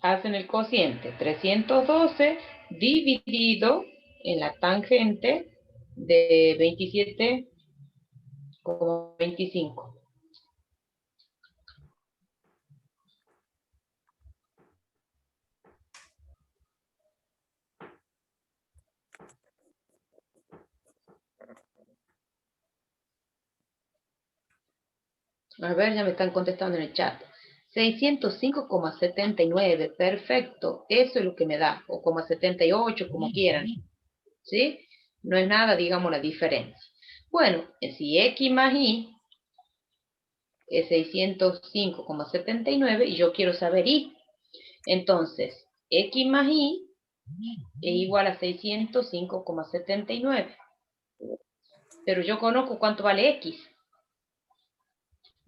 Hacen el cociente 312 dividido en la tangente de 27,25. A ver, ya me están contestando en el chat. 605,79, perfecto. Eso es lo que me da, o 78, como quieran. ¿Sí? No es nada, digamos, la diferencia. Bueno, si X más Y es 605,79 y yo quiero saber Y, entonces X más Y es igual a 605,79. Pero yo conozco cuánto vale X.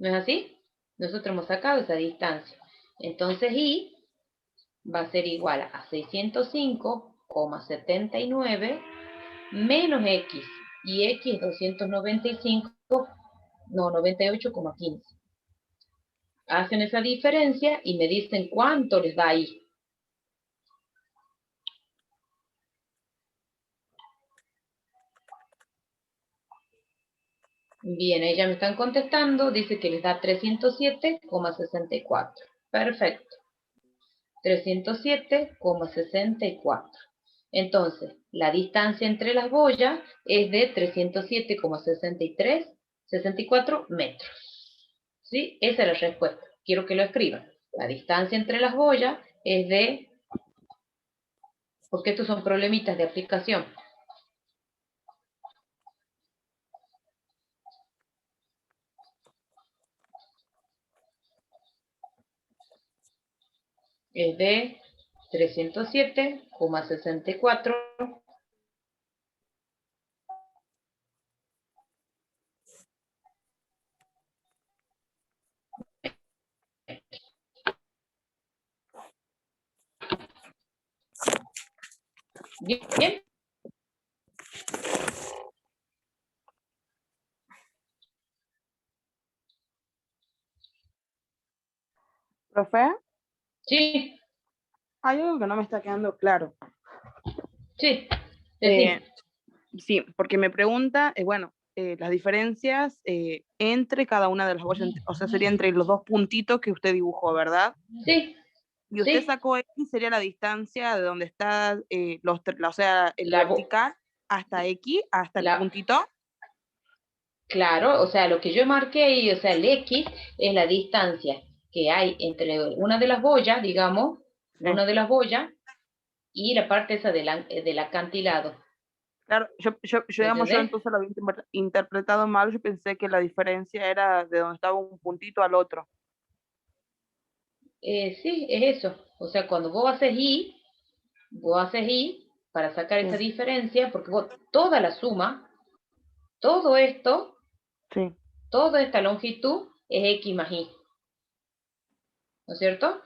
¿No es así? Nosotros hemos sacado esa distancia. Entonces Y va a ser igual a 605,79 menos X. Y X es 98,15. Hacen esa diferencia y me dicen cuánto les da Y. Bien, ahí ya me están contestando. Dice que les da 307,64. Perfecto. 307,64. Entonces, la distancia entre las boyas es de 307,64 metros. ¿Sí? Esa es la respuesta. Quiero que lo escriban. La distancia entre las boyas es de... Porque estos son problemitas de aplicación. Es de 307,64 . Bien. ¿Profe? Sí, Hay algo que no me está quedando claro. sí. Sí, porque me pregunta, bueno, las diferencias entre cada una de las boyas, o sea, sería entre los dos puntitos que usted dibujó, ¿verdad? Sí. Y usted Sí. sacó X, sería la distancia de donde está, o sea, el vertical hasta X, hasta el puntito. Claro, o sea, lo que yo marqué ahí, o sea, el X es la distancia que hay entre una de las boyas, digamos, una de las boyas, y la parte esa del acantilado. Claro, digamos, yo entonces lo había interpretado mal, yo pensé que la diferencia era de donde estaba un puntito al otro. Sí, es eso. O sea, cuando vos haces Y para sacar esa diferencia, porque vos toda la suma, todo esto, toda esta longitud es X más Y. ¿No es cierto?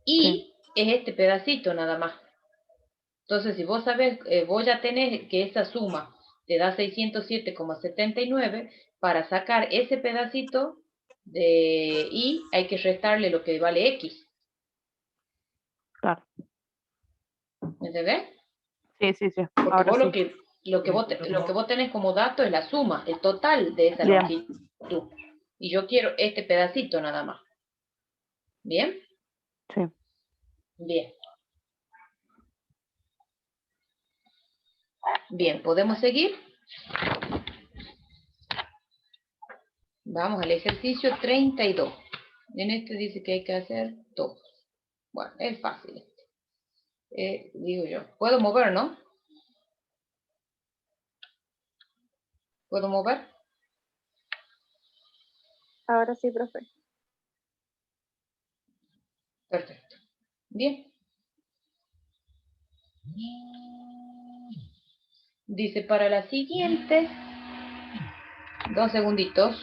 Y es este pedacito nada más. Entonces, si vos sabés, vos ya tenés que esa suma te da 607,79, para sacar ese pedacito de Y hay que restarle lo que vale X. Claro. ¿Entendés? Sí. Porque ahora vos sí. lo que vos tenés como dato es la suma, el total de esa longitud. Y yo quiero este pedacito nada más. ¿Bien? Sí. Bien. Bien, ¿podemos seguir? Vamos al ejercicio 32. En este dice que hay que hacer todos. Bueno, es fácil este. Digo yo. Puedo mover, ¿no? ¿Puedo mover? Ahora sí, profe. Perfecto. Bien. Dice para la siguiente. 2 segunditos.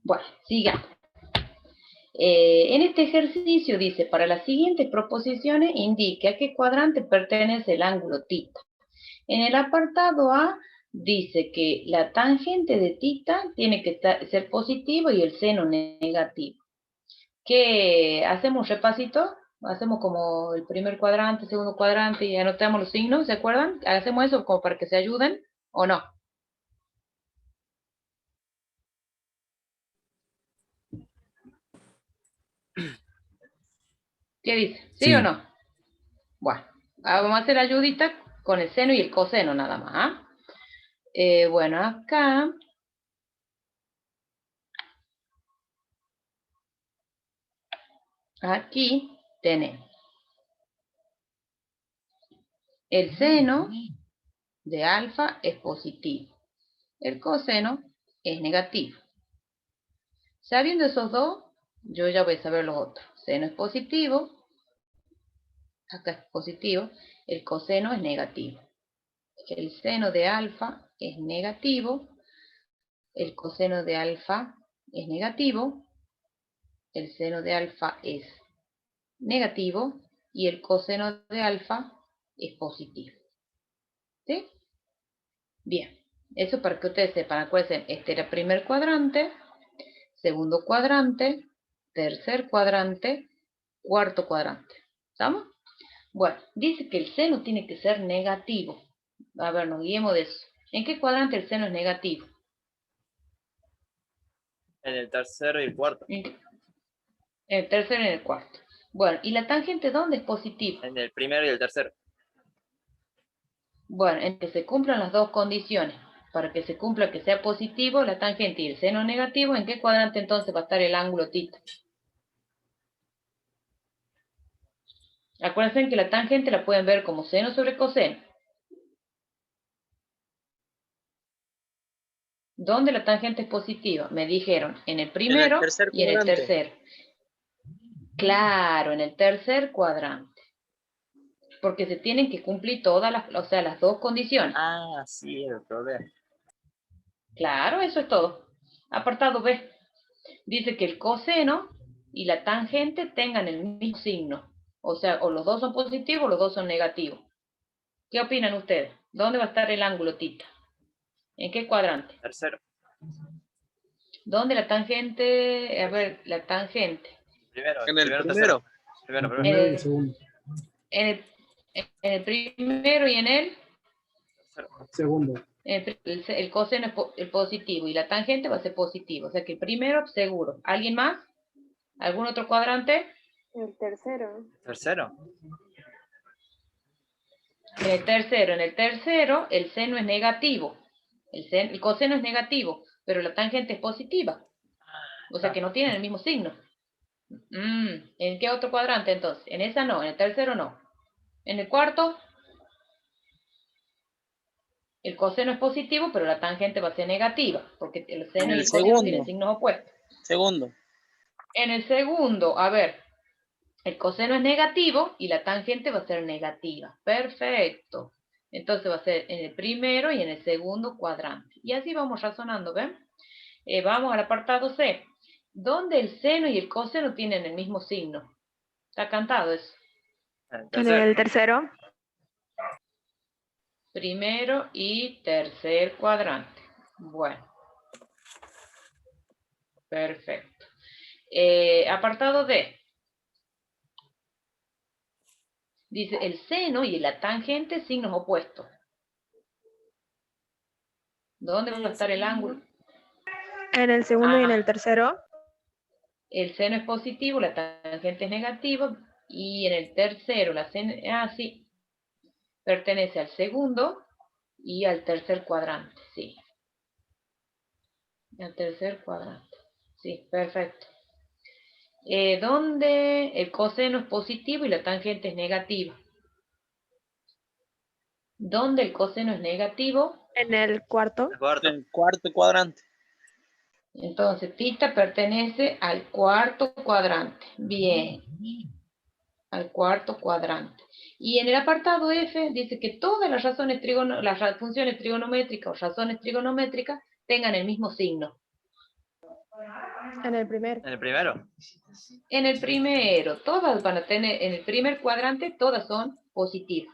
Bueno, sigamos. En este ejercicio dice, para las siguientes proposiciones indique a qué cuadrante pertenece el ángulo θ. En el apartado A dice que la tangente de θ tiene que ser positivo y el seno negativo. ¿Qué? ¿Hacemos un repasito? Hacemos como el primer cuadrante, segundo cuadrante y anotamos los signos, ¿se acuerdan? ¿Hacemos eso como para que se ayuden o no? ¿Qué dice? ¿Sí o no? Bueno, vamos a hacer ayudita con el seno y el coseno nada más. ¿Ah? Bueno, acá aquí tenemos el seno de alfa es positivo, el coseno es negativo. Sabiendo esos dos, yo ya voy a saber los otros. Seno es positivo, acá es positivo, el coseno es negativo. El seno de alfa es negativo, el coseno de alfa es negativo, el seno de alfa es negativo y el coseno de alfa es positivo. ¿Sí? Bien, eso para que ustedes sepan. Acuérdense, este era el primer cuadrante, segundo cuadrante, tercer cuadrante, cuarto cuadrante. ¿Estamos? Bueno, dice que el seno tiene que ser negativo. A ver, nos guiemos de eso. ¿En qué cuadrante el seno es negativo? En el tercero y el cuarto. En el tercero y en el cuarto. Bueno, ¿y la tangente dónde es positiva? En el primero y el tercero. Bueno, en que se cumplan las dos condiciones. Para que se cumpla que sea positivo la tangente y el seno negativo, ¿en qué cuadrante entonces va a estar el ángulo θ? Acuérdense que la tangente la pueden ver como seno sobre coseno. ¿Dónde la tangente es positiva? Me dijeron, en el primero y en el tercero. Claro, en el tercer cuadrante. Porque se tienen que cumplir todas las dos condiciones. Ah, sí, el problema. Claro, eso es todo. Apartado B. Dice que el coseno y la tangente tengan el mismo signo. O sea, o los dos son positivos o los dos son negativos. ¿Qué opinan ustedes? ¿Dónde va a estar el ángulo θ? ¿En qué cuadrante? Tercero. ¿Dónde la tangente? A ver, la tangente. Primero. En el Primero, primero. tercero. Primero. En el primero y en el Segundo. El coseno es el positivo y la tangente va a ser positivo. O sea que el primero, seguro. ¿Alguien más? ¿Algún otro cuadrante? El tercero. Tercero. En el tercero, el seno es negativo. El coseno es negativo, pero la tangente es positiva. O sea que no tienen el mismo signo. ¿En qué otro cuadrante entonces? En esa no, en el tercero no. En el cuarto, el coseno es positivo, pero la tangente va a ser negativa, porque el seno y el coseno tienen signos opuestos. Segundo. En el segundo, a ver, el coseno es negativo y la tangente va a ser negativa. Perfecto. Entonces va a ser en el primero y en el segundo cuadrante. Y así vamos razonando, ¿ven? Vamos al apartado C. ¿Dónde el seno y el coseno tienen el mismo signo? ¿Está cantado eso? En el tercero. Primero y tercer cuadrante. Bueno. Perfecto. Apartado D. Dice el seno y la tangente signos opuestos. ¿Dónde va a estar el ángulo? En el segundo y en el tercero. El seno es positivo, la tangente es negativa. Y en el tercero, la seno, sí, pertenece al segundo y al tercer cuadrante, sí. Al tercer cuadrante, sí, perfecto. ¿Dónde el coseno es positivo y la tangente es negativa? ¿Dónde el coseno es negativo? En el cuarto. Cuarto. El cuarto cuadrante. Entonces, θ pertenece al cuarto cuadrante. Bien. Al cuarto cuadrante. Y en el apartado F dice que todas las las funciones trigonométricas o razones trigonométricas tengan el mismo signo. En el primero. En el primero. En el primero, todas van a tener, en el primer cuadrante, todas son positivas.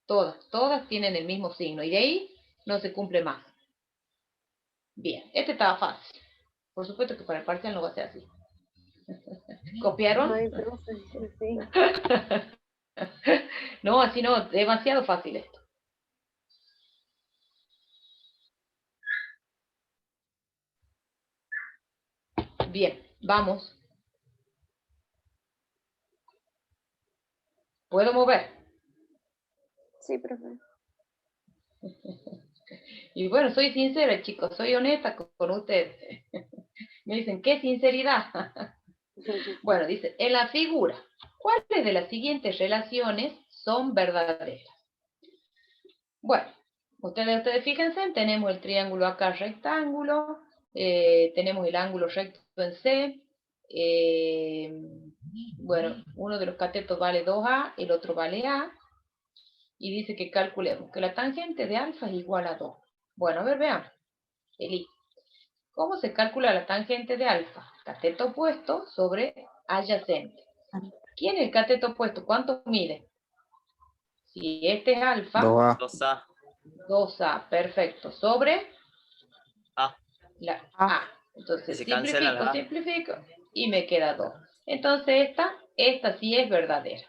Todas tienen el mismo signo. Y de ahí no se cumple más. Bien, este estaba fácil. Por supuesto que para el parcial no va a ser así. ¿Copiaron? Ay, profe, sí. No, así no, demasiado fácil esto. Bien, vamos. ¿Puedo mover? Sí, profe. Y bueno, soy sincera, chicos, soy honesta con ustedes. Me dicen, ¿qué sinceridad? Bueno, dice, en la figura, ¿cuáles de las siguientes relaciones son verdaderas? Bueno, ustedes fíjense, tenemos el triángulo acá rectángulo, tenemos el ángulo recto en C, bueno, uno de los catetos vale 2A, el otro vale A, y dice que calculemos que la tangente de alfa es igual a 2. Bueno, a ver, veamos. Eli, ¿cómo se calcula la tangente de alfa? Cateto opuesto sobre adyacente. ¿Quién es el cateto opuesto? ¿Cuánto mide? Si este es alfa, 2A. 2A. 2A, perfecto. Sobre A. la A. Entonces Se cancela la A. simplifico y me queda 2. Entonces esta sí es verdadera.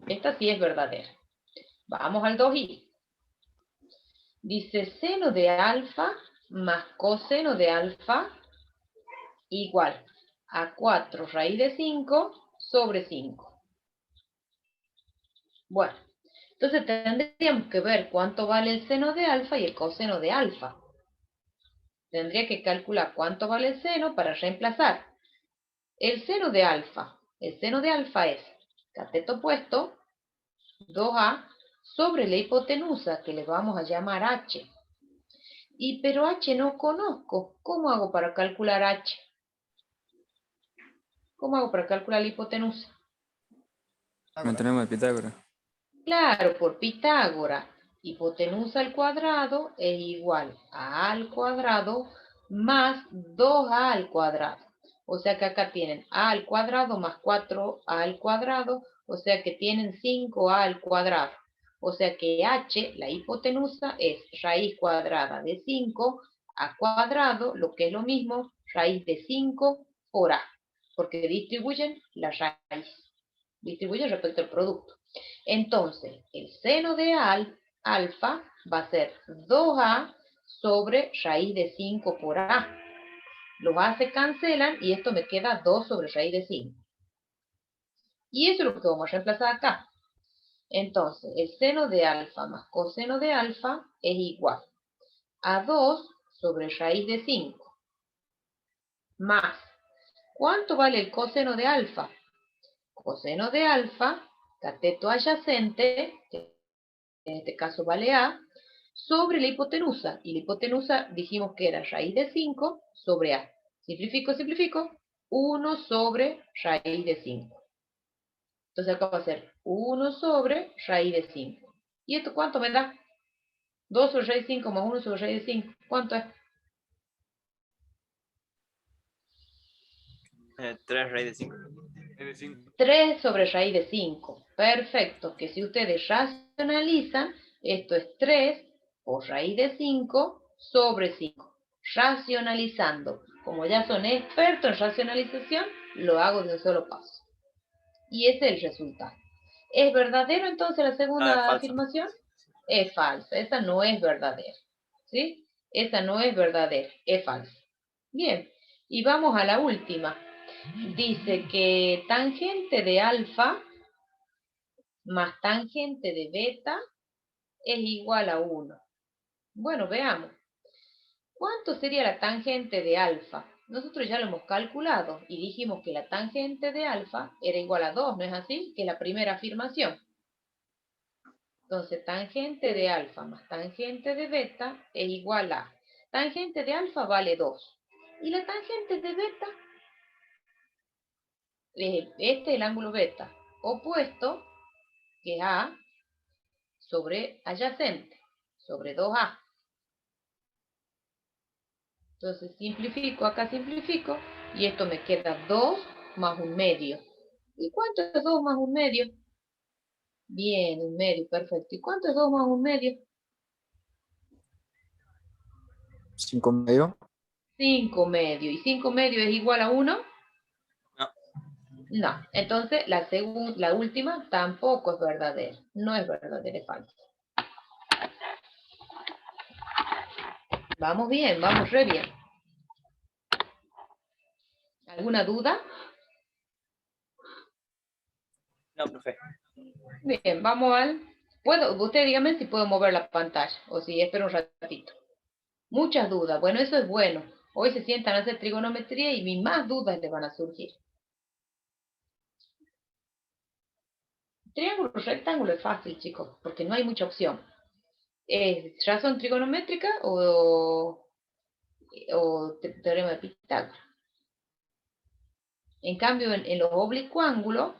Esta sí es verdadera. Vamos al 2i. Dice seno de alfa más coseno de alfa igual a 4 raíz de 5 sobre 5. Bueno, entonces tendríamos que ver cuánto vale el seno de alfa y el coseno de alfa. Tendría que calcular cuánto vale el seno para reemplazar. El seno de alfa es cateto opuesto, 2A, sobre la hipotenusa, que le vamos a llamar H. Pero H no conozco. ¿Cómo hago para calcular H? ¿Cómo hago para calcular la hipotenusa? No tenemos de Pitágoras. Claro, por Pitágoras. Hipotenusa al cuadrado es igual a A al cuadrado más 2A al cuadrado. O sea que acá tienen A al cuadrado más 4A al cuadrado. O sea que tienen 5A al cuadrado. O sea que H, la hipotenusa, es raíz cuadrada de 5 a cuadrado, lo que es lo mismo, raíz de 5 por A. Porque distribuyen la raíz. Distribuyen respecto al producto. Entonces, el seno de alfa va a ser 2a sobre raíz de 5 por a. Los a se cancelan y esto me queda 2 sobre raíz de 5. Y eso es lo que vamos a reemplazar acá. Entonces, el seno de alfa más coseno de alfa es igual a 2 sobre raíz de 5. Más, ¿cuánto vale el coseno de alfa? Coseno de alfa, cateto adyacente, que en este caso vale a, sobre la hipotenusa. Y la hipotenusa dijimos que era raíz de 5 sobre a. Simplifico, simplifico. 1 sobre raíz de 5. Entonces acá va a ser 1 sobre raíz de 5. ¿Y esto cuánto me da? 2 sobre raíz de 5 más 1 sobre raíz de 5. ¿Cuánto es? 3 raíz de 5. 3 sobre raíz de 5. Perfecto. Que si ustedes racionalizan, esto es 3 por raíz de 5 sobre 5. Racionalizando. Como ya son expertos en racionalización, lo hago de un solo paso. Y ese es el resultado. ¿Es verdadero entonces la segunda falso. afirmación? Es falsa. Esa no es verdadera. ¿Sí? Esa no es verdadera. Es falsa. Bien. Y vamos a la última. Dice que tangente de alfa más tangente de beta es igual a 1. Bueno, veamos. ¿Cuánto sería la tangente de alfa? Nosotros ya lo hemos calculado y dijimos que la tangente de alfa era igual a 2, ¿no es así? Que es la primera afirmación. Entonces, tangente de alfa más tangente de beta es igual a... Tangente de alfa vale 2. ¿Y la tangente de beta? Este es el ángulo beta opuesto, que es A, sobre adyacente, sobre 2A. Entonces simplifico, acá simplifico, y esto me queda 2 más 1 medio. ¿Y cuánto es 2 más 1 medio? Bien, 1 medio, perfecto. ¿Y cuánto es 2 más 1 medio? 5 medio. 5 medio. ¿Y 5 medio es igual a 1? No. No. Entonces la última tampoco es verdadera. No es verdadera, es falsa. Vamos bien, vamos re bien. ¿Alguna duda? No, profe. Bien, vamos al... Usted dígame si puedo mover la pantalla o si espero un ratito. Muchas dudas. Bueno, eso es bueno. Hoy se sientan a hacer trigonometría y ni más dudas le van a surgir. Triángulo rectángulo es fácil, chicos, porque no hay mucha opción. Es razón trigonométrica o teorema de Pitágoras. En cambio, en los oblicuángulos,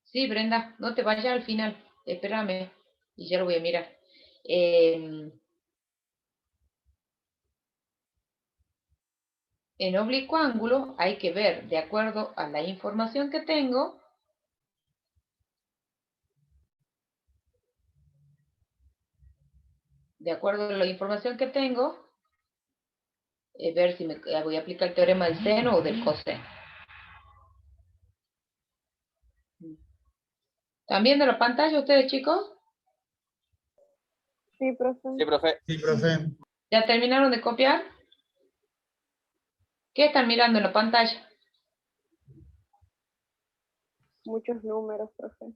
sí, Brenda, no te vayas al final, espérame, y ya lo voy a mirar. En oblicuángulo hay que ver, de acuerdo a la información que tengo, ver si voy a aplicar el teorema del seno o del coseno. ¿Están viendo la pantalla ustedes, chicos? Sí, profe. Sí, profe. Sí, profe. ¿Ya terminaron de copiar? ¿Qué están mirando en la pantalla? Muchos números, profe.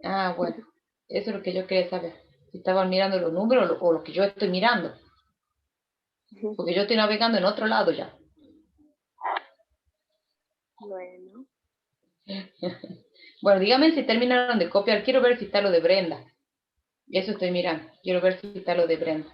Ah, bueno. Eso es lo que yo quería saber. Si estaban mirando los números o lo que yo estoy mirando. Porque yo estoy navegando en otro lado ya. Bueno. Bueno, díganme si terminaron de copiar. Quiero ver si está lo de Brenda. Eso estoy mirando. Quiero ver si está lo de Brenda.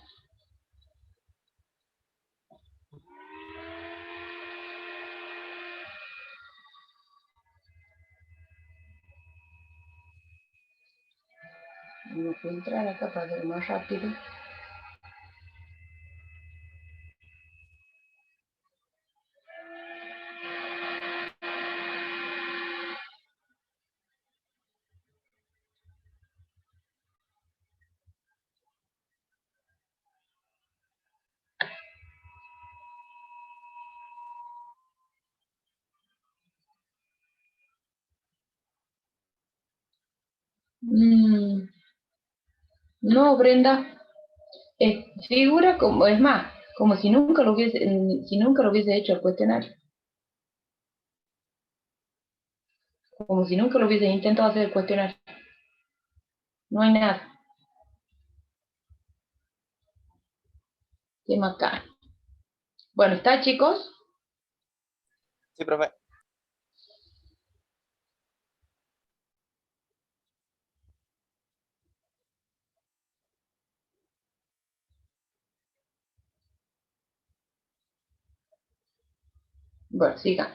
No puedo entrar acá para ver más rápido. No, Brenda, figura como, es más, como si nunca lo hubiese hecho el cuestionario. Como si nunca lo hubiese intentado hacer el cuestionario. No hay nada. Qué macana. Bueno, ¿está, chicos? Sí, profe. Bueno, sigan.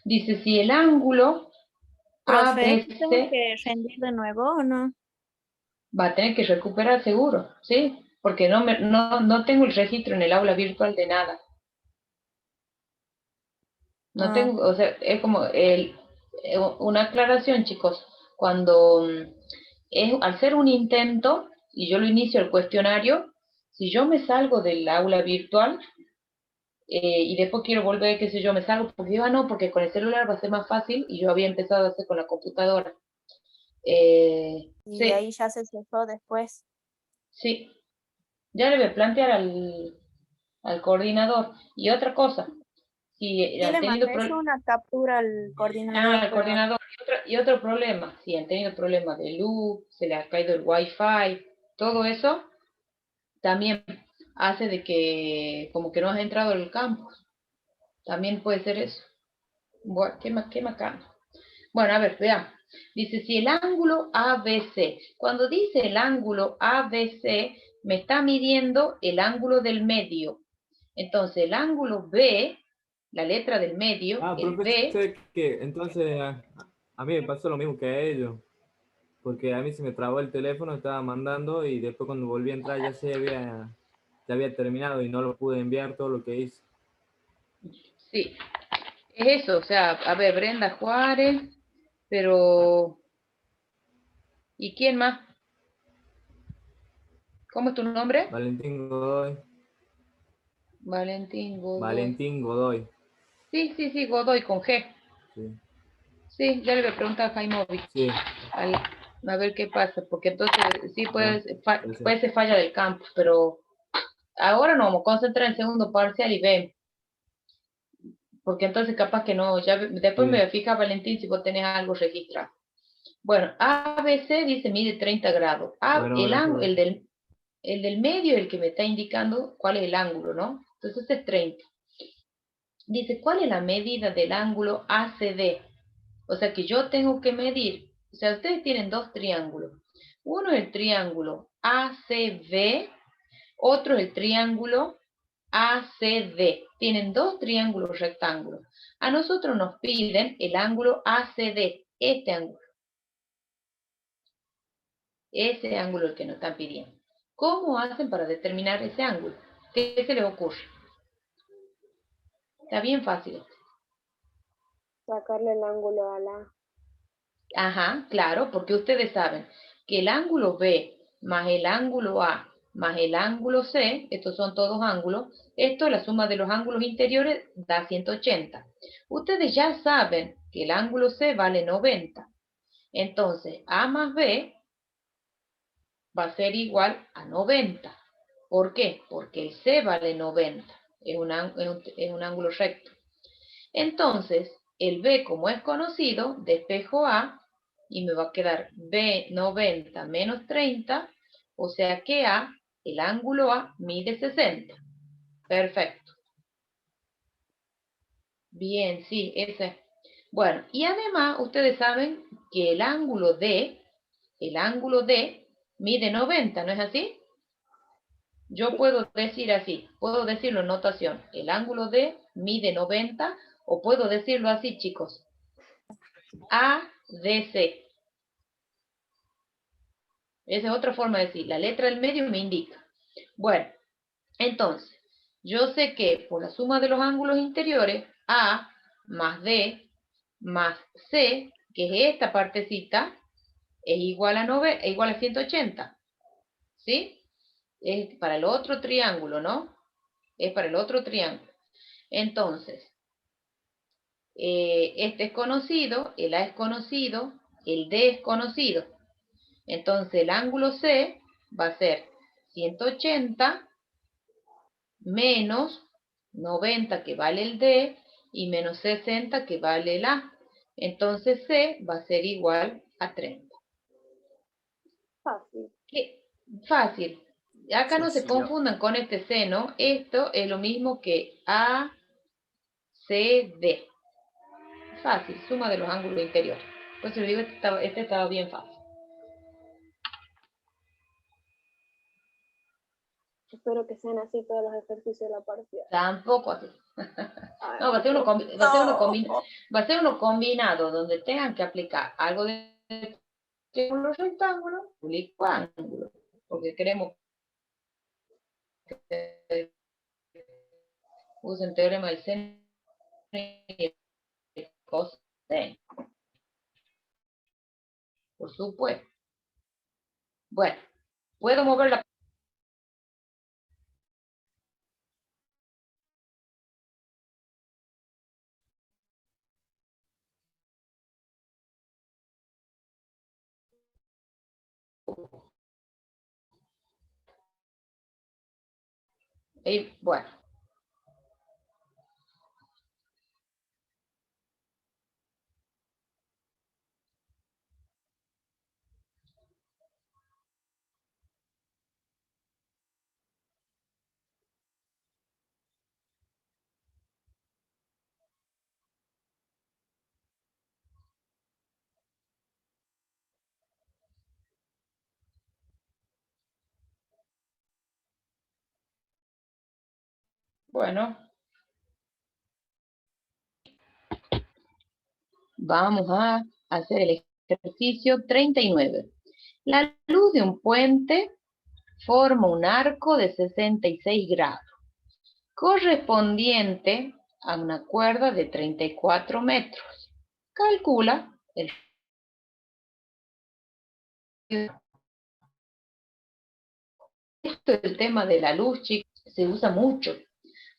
Dice, si el ángulo Profe, ¿tengo ABC que rendir de nuevo o no? va a tener que recuperar seguro, ¿sí? Porque no tengo el registro en el aula virtual de nada. No Ah. tengo, o sea, es como una aclaración, chicos. Cuando al ser un intento, y yo lo inicio el cuestionario, si yo me salgo del aula virtual, y después quiero volver, qué sé yo, me salgo, porque digo, no, porque con el celular va a ser más fácil, y yo había empezado a hacer con la computadora. Y Sí, ahí ya se cesó después. sí. Ya le voy a plantear al coordinador. Y otra cosa, si Sí, han le tenido mandé yo una captura al coordinador, al pero coordinador. Y otro problema, si han tenido problemas de luz, se les ha caído el wifi, todo eso también hace de que como que no has entrado al campus. También puede ser eso. Bueno, qué macano. Bueno, a ver, veamos. Dice, si el ángulo ABC, cuando dice el ángulo ABC, me está midiendo el ángulo del medio. Entonces, el ángulo B, la letra del medio, el B, Profesor, que entonces a mí me pasó lo mismo que a ellos, porque a mí se me trabó el teléfono, estaba mandando y después cuando volví a entrar ya había terminado y no lo pude enviar todo lo que hice. sí, es eso. O sea, a ver, Brenda Juárez, pero... ¿Y quién más? ¿Cómo es tu nombre? Valentín Godoy. Valentín Godoy. Valentín Godoy. Sí, Godoy con G. Sí. Sí, ya le voy a preguntar a Jaimovic. Sí. A ver qué pasa, porque entonces sí puede Ya, ser falla del campus, pero ahora nos vamos a concentrar en el segundo parcial y vemos. Porque entonces capaz que no, ya después Sí. me fija Valentín si vos tenés algo registrado. Bueno, ABC dice mide 30 grados. Bueno, El del medio es el que me está indicando cuál es el ángulo, ¿no? Entonces este es 30. Dice, ¿cuál es la medida del ángulo ACD? O sea que yo tengo que medir, o sea, ustedes tienen dos triángulos. Uno es el triángulo ACB, otro es el triángulo ACD. Tienen dos triángulos rectángulos. A nosotros nos piden el ángulo ACD, este ángulo. Ese ángulo es el que nos están pidiendo. ¿Cómo hacen para determinar ese ángulo? ¿Qué se les ocurre? Está bien fácil. Sacarle el ángulo a la... Ajá, claro, porque ustedes saben que el ángulo B más el ángulo A más el ángulo C, estos son todos ángulos, esto, la suma de los ángulos interiores, da 180. Ustedes ya saben que el ángulo C vale 90. Entonces, A más B va a ser igual a 90. ¿Por qué? Porque el C vale 90. Es un ángulo recto. Entonces, el B, como es conocido, despejo A, y me va a quedar B 90 menos 30, o sea que A, el ángulo A, mide 60. Perfecto. Bien, sí, ese. Bueno, y además, ustedes saben que el ángulo D mide 90, ¿no es así? Yo puedo decir así, puedo decirlo en notación, el ángulo D mide 90, o puedo decirlo así, chicos, ADC. Esa es otra forma de decir, la letra del medio me indica. Bueno, entonces, yo sé que por la suma de los ángulos interiores, A más D más C, que es esta partecita, es igual a 180. ¿Sí? Es para el otro triángulo, ¿no? Es para el otro triángulo. Entonces, este es conocido, el A es conocido, el D es conocido. Entonces el ángulo C va a ser 180 menos 90 que vale el D y menos 60 que vale el A. Entonces C va a ser igual a 30. Fácil. ¿Qué? Fácil. Acá no se Sencillo. confundan con este seno. Esto es lo mismo que ACD. Fácil, suma de los ángulos interiores. Por eso digo, este estaba bien fácil. Espero que sean así todos los ejercicios de la parcial. Tampoco así. Ay, No, va a ser uno no. combinado, donde tengan que aplicar algo de los rectángulos, publico ángulo, porque queremos que usen teorema del seno y el coseno. Por supuesto. Bueno, puedo mover la... Bueno. Bueno. Vamos a hacer el ejercicio 39. La luz de un puente forma un arco de 66 grados, correspondiente a una cuerda de 34 metros. Calcula el... Esto es el tema de la luz, chicos, se usa mucho,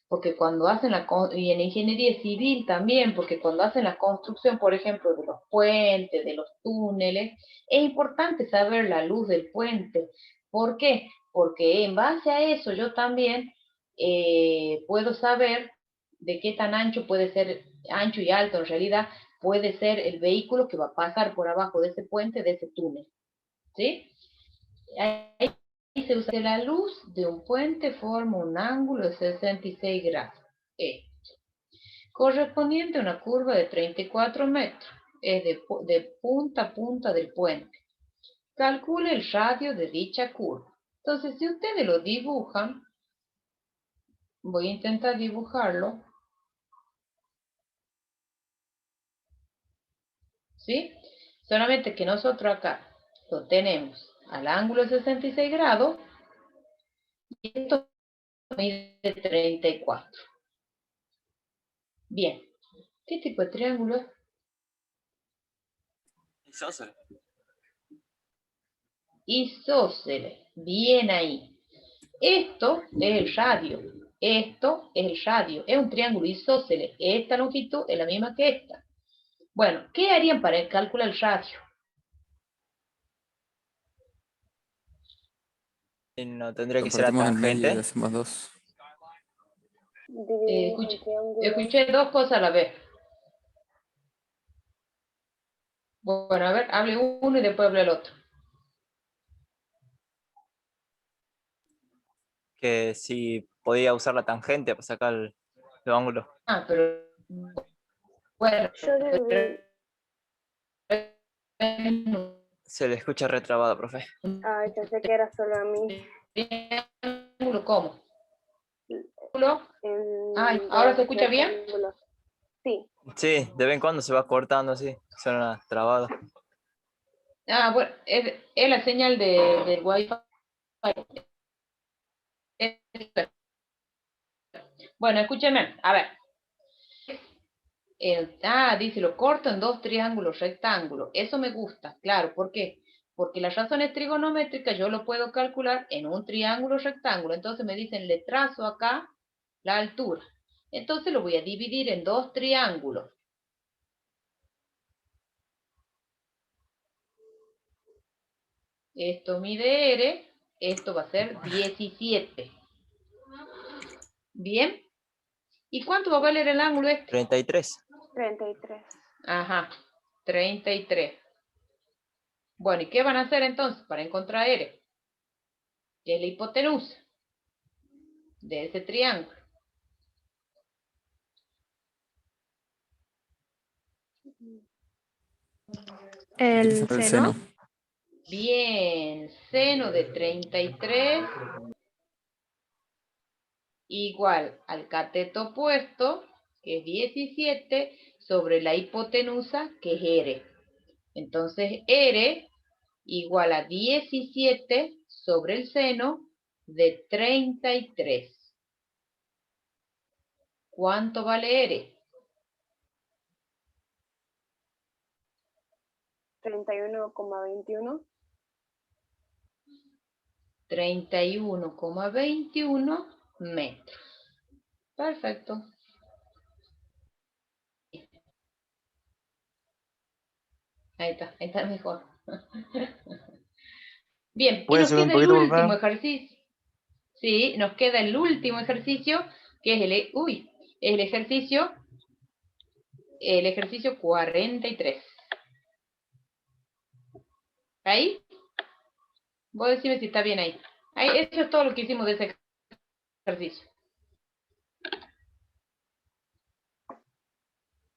porque cuando hacen y en ingeniería civil también, porque cuando hacen la construcción, por ejemplo, de los puentes, de los túneles, es importante saber la luz del puente. ¿Por qué? Porque en base a eso yo también puedo saber de qué tan ancho puede ser, ancho y alto en realidad, puede ser el vehículo que va a pasar por abajo de ese puente, de ese túnel. ¿Sí? Ahí se usa que la luz de un puente forma un ángulo de 66 grados, correspondiente a una curva de 34 metros, es de punta a punta del puente. Calcule el radio de dicha curva. Entonces, si ustedes lo dibujan, voy a intentar dibujarlo, ¿sí? Solamente que nosotros acá lo tenemos al ángulo de 66 grados, y esto mide 34. Bien, ¿qué tipo de triángulo es? Isósceles. Isósceles, bien ahí. Esto es el radio, esto es el radio, es un triángulo isósceles. Esta longitud es la misma que esta. Bueno, ¿qué harían para calcular el radio? No tendría Lo que ser la partimos en medio y tangente. hacemos 2. Dividimos el triángulo. Escuché dos cosas a la vez. Bueno, a ver, hable uno y después hable el otro. Que si podía usar la tangente para sacar el ángulo. Ah, pero bueno, Se le escucha retrabado, profe. Ay, pensé que era solo a mí. triángulo, ¿cómo? Ay, En ¿ahora dos se escucha bien? rectángulos. Sí. Sí, de vez en cuando se va cortando así. Suena trabado. Ah, bueno, es la señal del Wi-Fi. Bueno, escúcheme, a ver. Dice, lo corto en dos triángulos rectángulos. Eso me gusta, claro, ¿por qué? Porque las razones trigonométricas yo lo puedo calcular en un triángulo rectángulo. Entonces me dicen, le trazo acá la altura. Entonces lo voy a dividir en dos triángulos. Esto mide R, esto va a ser 17. ¿Bien? ¿Y cuánto va a valer el ángulo este? 33. 33. Ajá, 33. Bueno, ¿y qué van a hacer entonces para encontrar R? Que es la hipotenusa de ese triángulo. El El seno. seno. Bien, seno de 33 igual al cateto opuesto, que es 17, sobre la hipotenusa, que es R. Entonces, R igual a 17 sobre el seno de 33. ¿Cuánto vale R? 31,21. 31,21 metros. Perfecto. Ahí está mejor. Bien, y ¿Puede nos ser un queda el poquito último volver? ejercicio. Sí, nos queda el último ejercicio, que es el ejercicio 43. ¿Ahí? Vos decime si está bien ahí. Eso es todo lo que hicimos de ese ejercicio.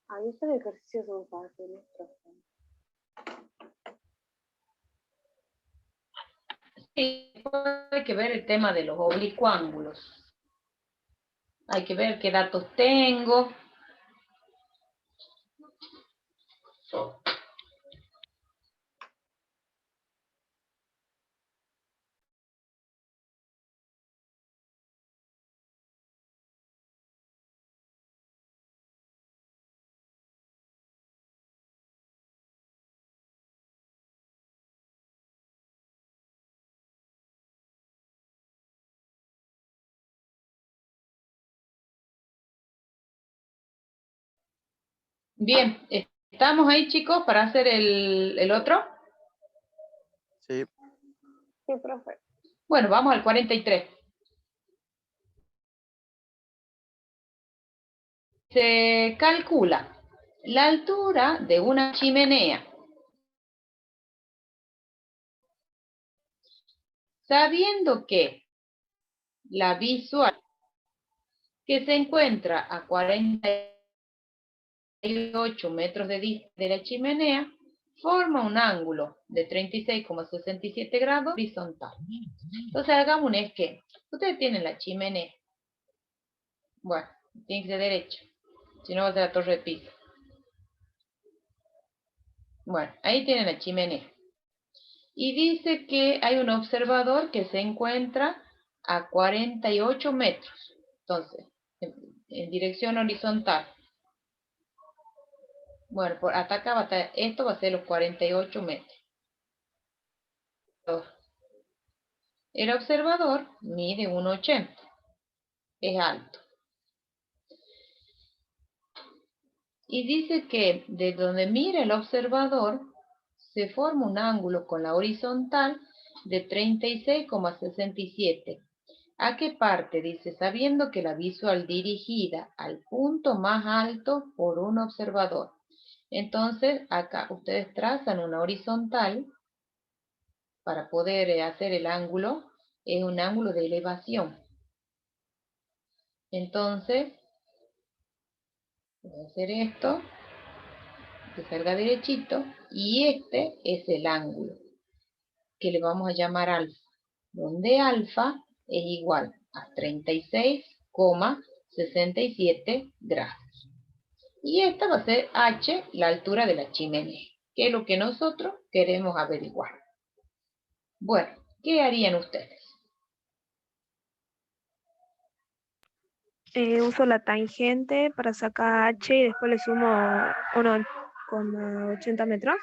Ahí estos ejercicios son fáciles, profe. Sí, hay que ver el tema de los oblicuángulos. Hay que ver qué datos tengo. Bien, ¿estamos ahí, chicos, para hacer el otro? Sí. Sí, profe. Bueno, vamos al 43. Se calcula la altura de una chimenea sabiendo que la visual que se encuentra a 48 metros de distancia de la chimenea forma un ángulo de 36,67 grados horizontal. Entonces hagamos un esquema. Ustedes tienen la chimenea. Bueno, tiene que ser derecha. Si no va a ser la torre de Pisa. Bueno, ahí tienen la chimenea. Y dice que hay un observador que se encuentra a 48 metros. Entonces, en dirección horizontal. Bueno, hasta acá va a estar, esto va a ser los 48 metros. El observador mide 1,80. Es alto. Y dice que de donde mira el observador se forma un ángulo con la horizontal de 36,67. ¿A qué parte? Dice, sabiendo que la visual dirigida al punto más alto por un observador. Entonces, acá ustedes trazan una horizontal para poder hacer el ángulo. Es un ángulo de elevación. Entonces, voy a hacer esto, que salga derechito, y este es el ángulo, que le vamos a llamar alfa, donde alfa es igual a 36,67 grados. Y esta va a ser H, la altura de la chimenea, que es lo que nosotros queremos averiguar. Bueno, ¿qué harían ustedes? Uso la tangente para sacar H y después le sumo 1,80 metros.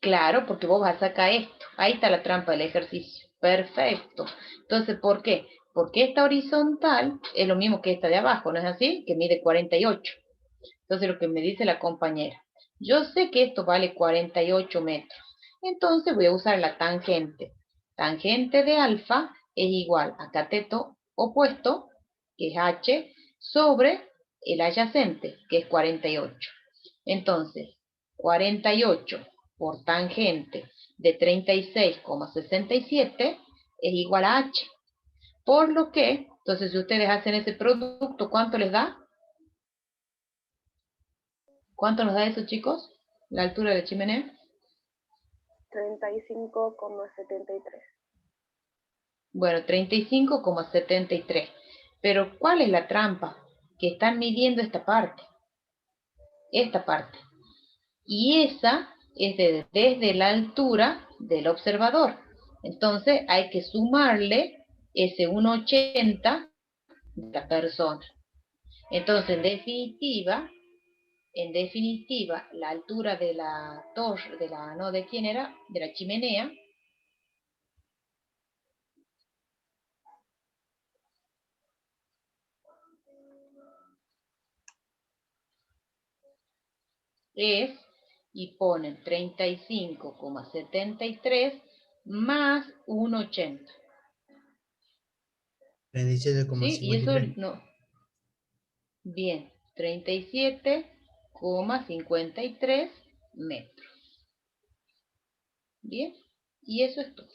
Claro, porque vos vas a sacar esto. Ahí está la trampa del ejercicio. Perfecto. Entonces, ¿por qué? Porque esta horizontal es lo mismo que esta de abajo, ¿no es así? Que mide 48. Entonces, lo que me dice la compañera. Yo sé que esto vale 48 metros. Entonces voy a usar la tangente. Tangente de alfa es igual a cateto opuesto, que es h, sobre el adyacente, que es 48. Entonces, 48 por tangente de 36,67 es igual a h. Por lo que, entonces si ustedes hacen ese producto, ¿cuánto les da? ¿Cuánto nos da eso, chicos? La altura de la chimenea. 35,73. Bueno, 35,73. Pero, ¿cuál es la trampa? Que están midiendo esta parte. Esta parte. Y esa es desde la altura del observador. Entonces, hay que sumarle ese 1,80 de la persona. Entonces, en definitiva, la altura de la torre, ¿de quién era? De la chimenea, es, y ponen 35,73 más 1,80. 37,53. ¿Sí? Y eso no. Bien, 37,53 metros. Bien, y eso es todo.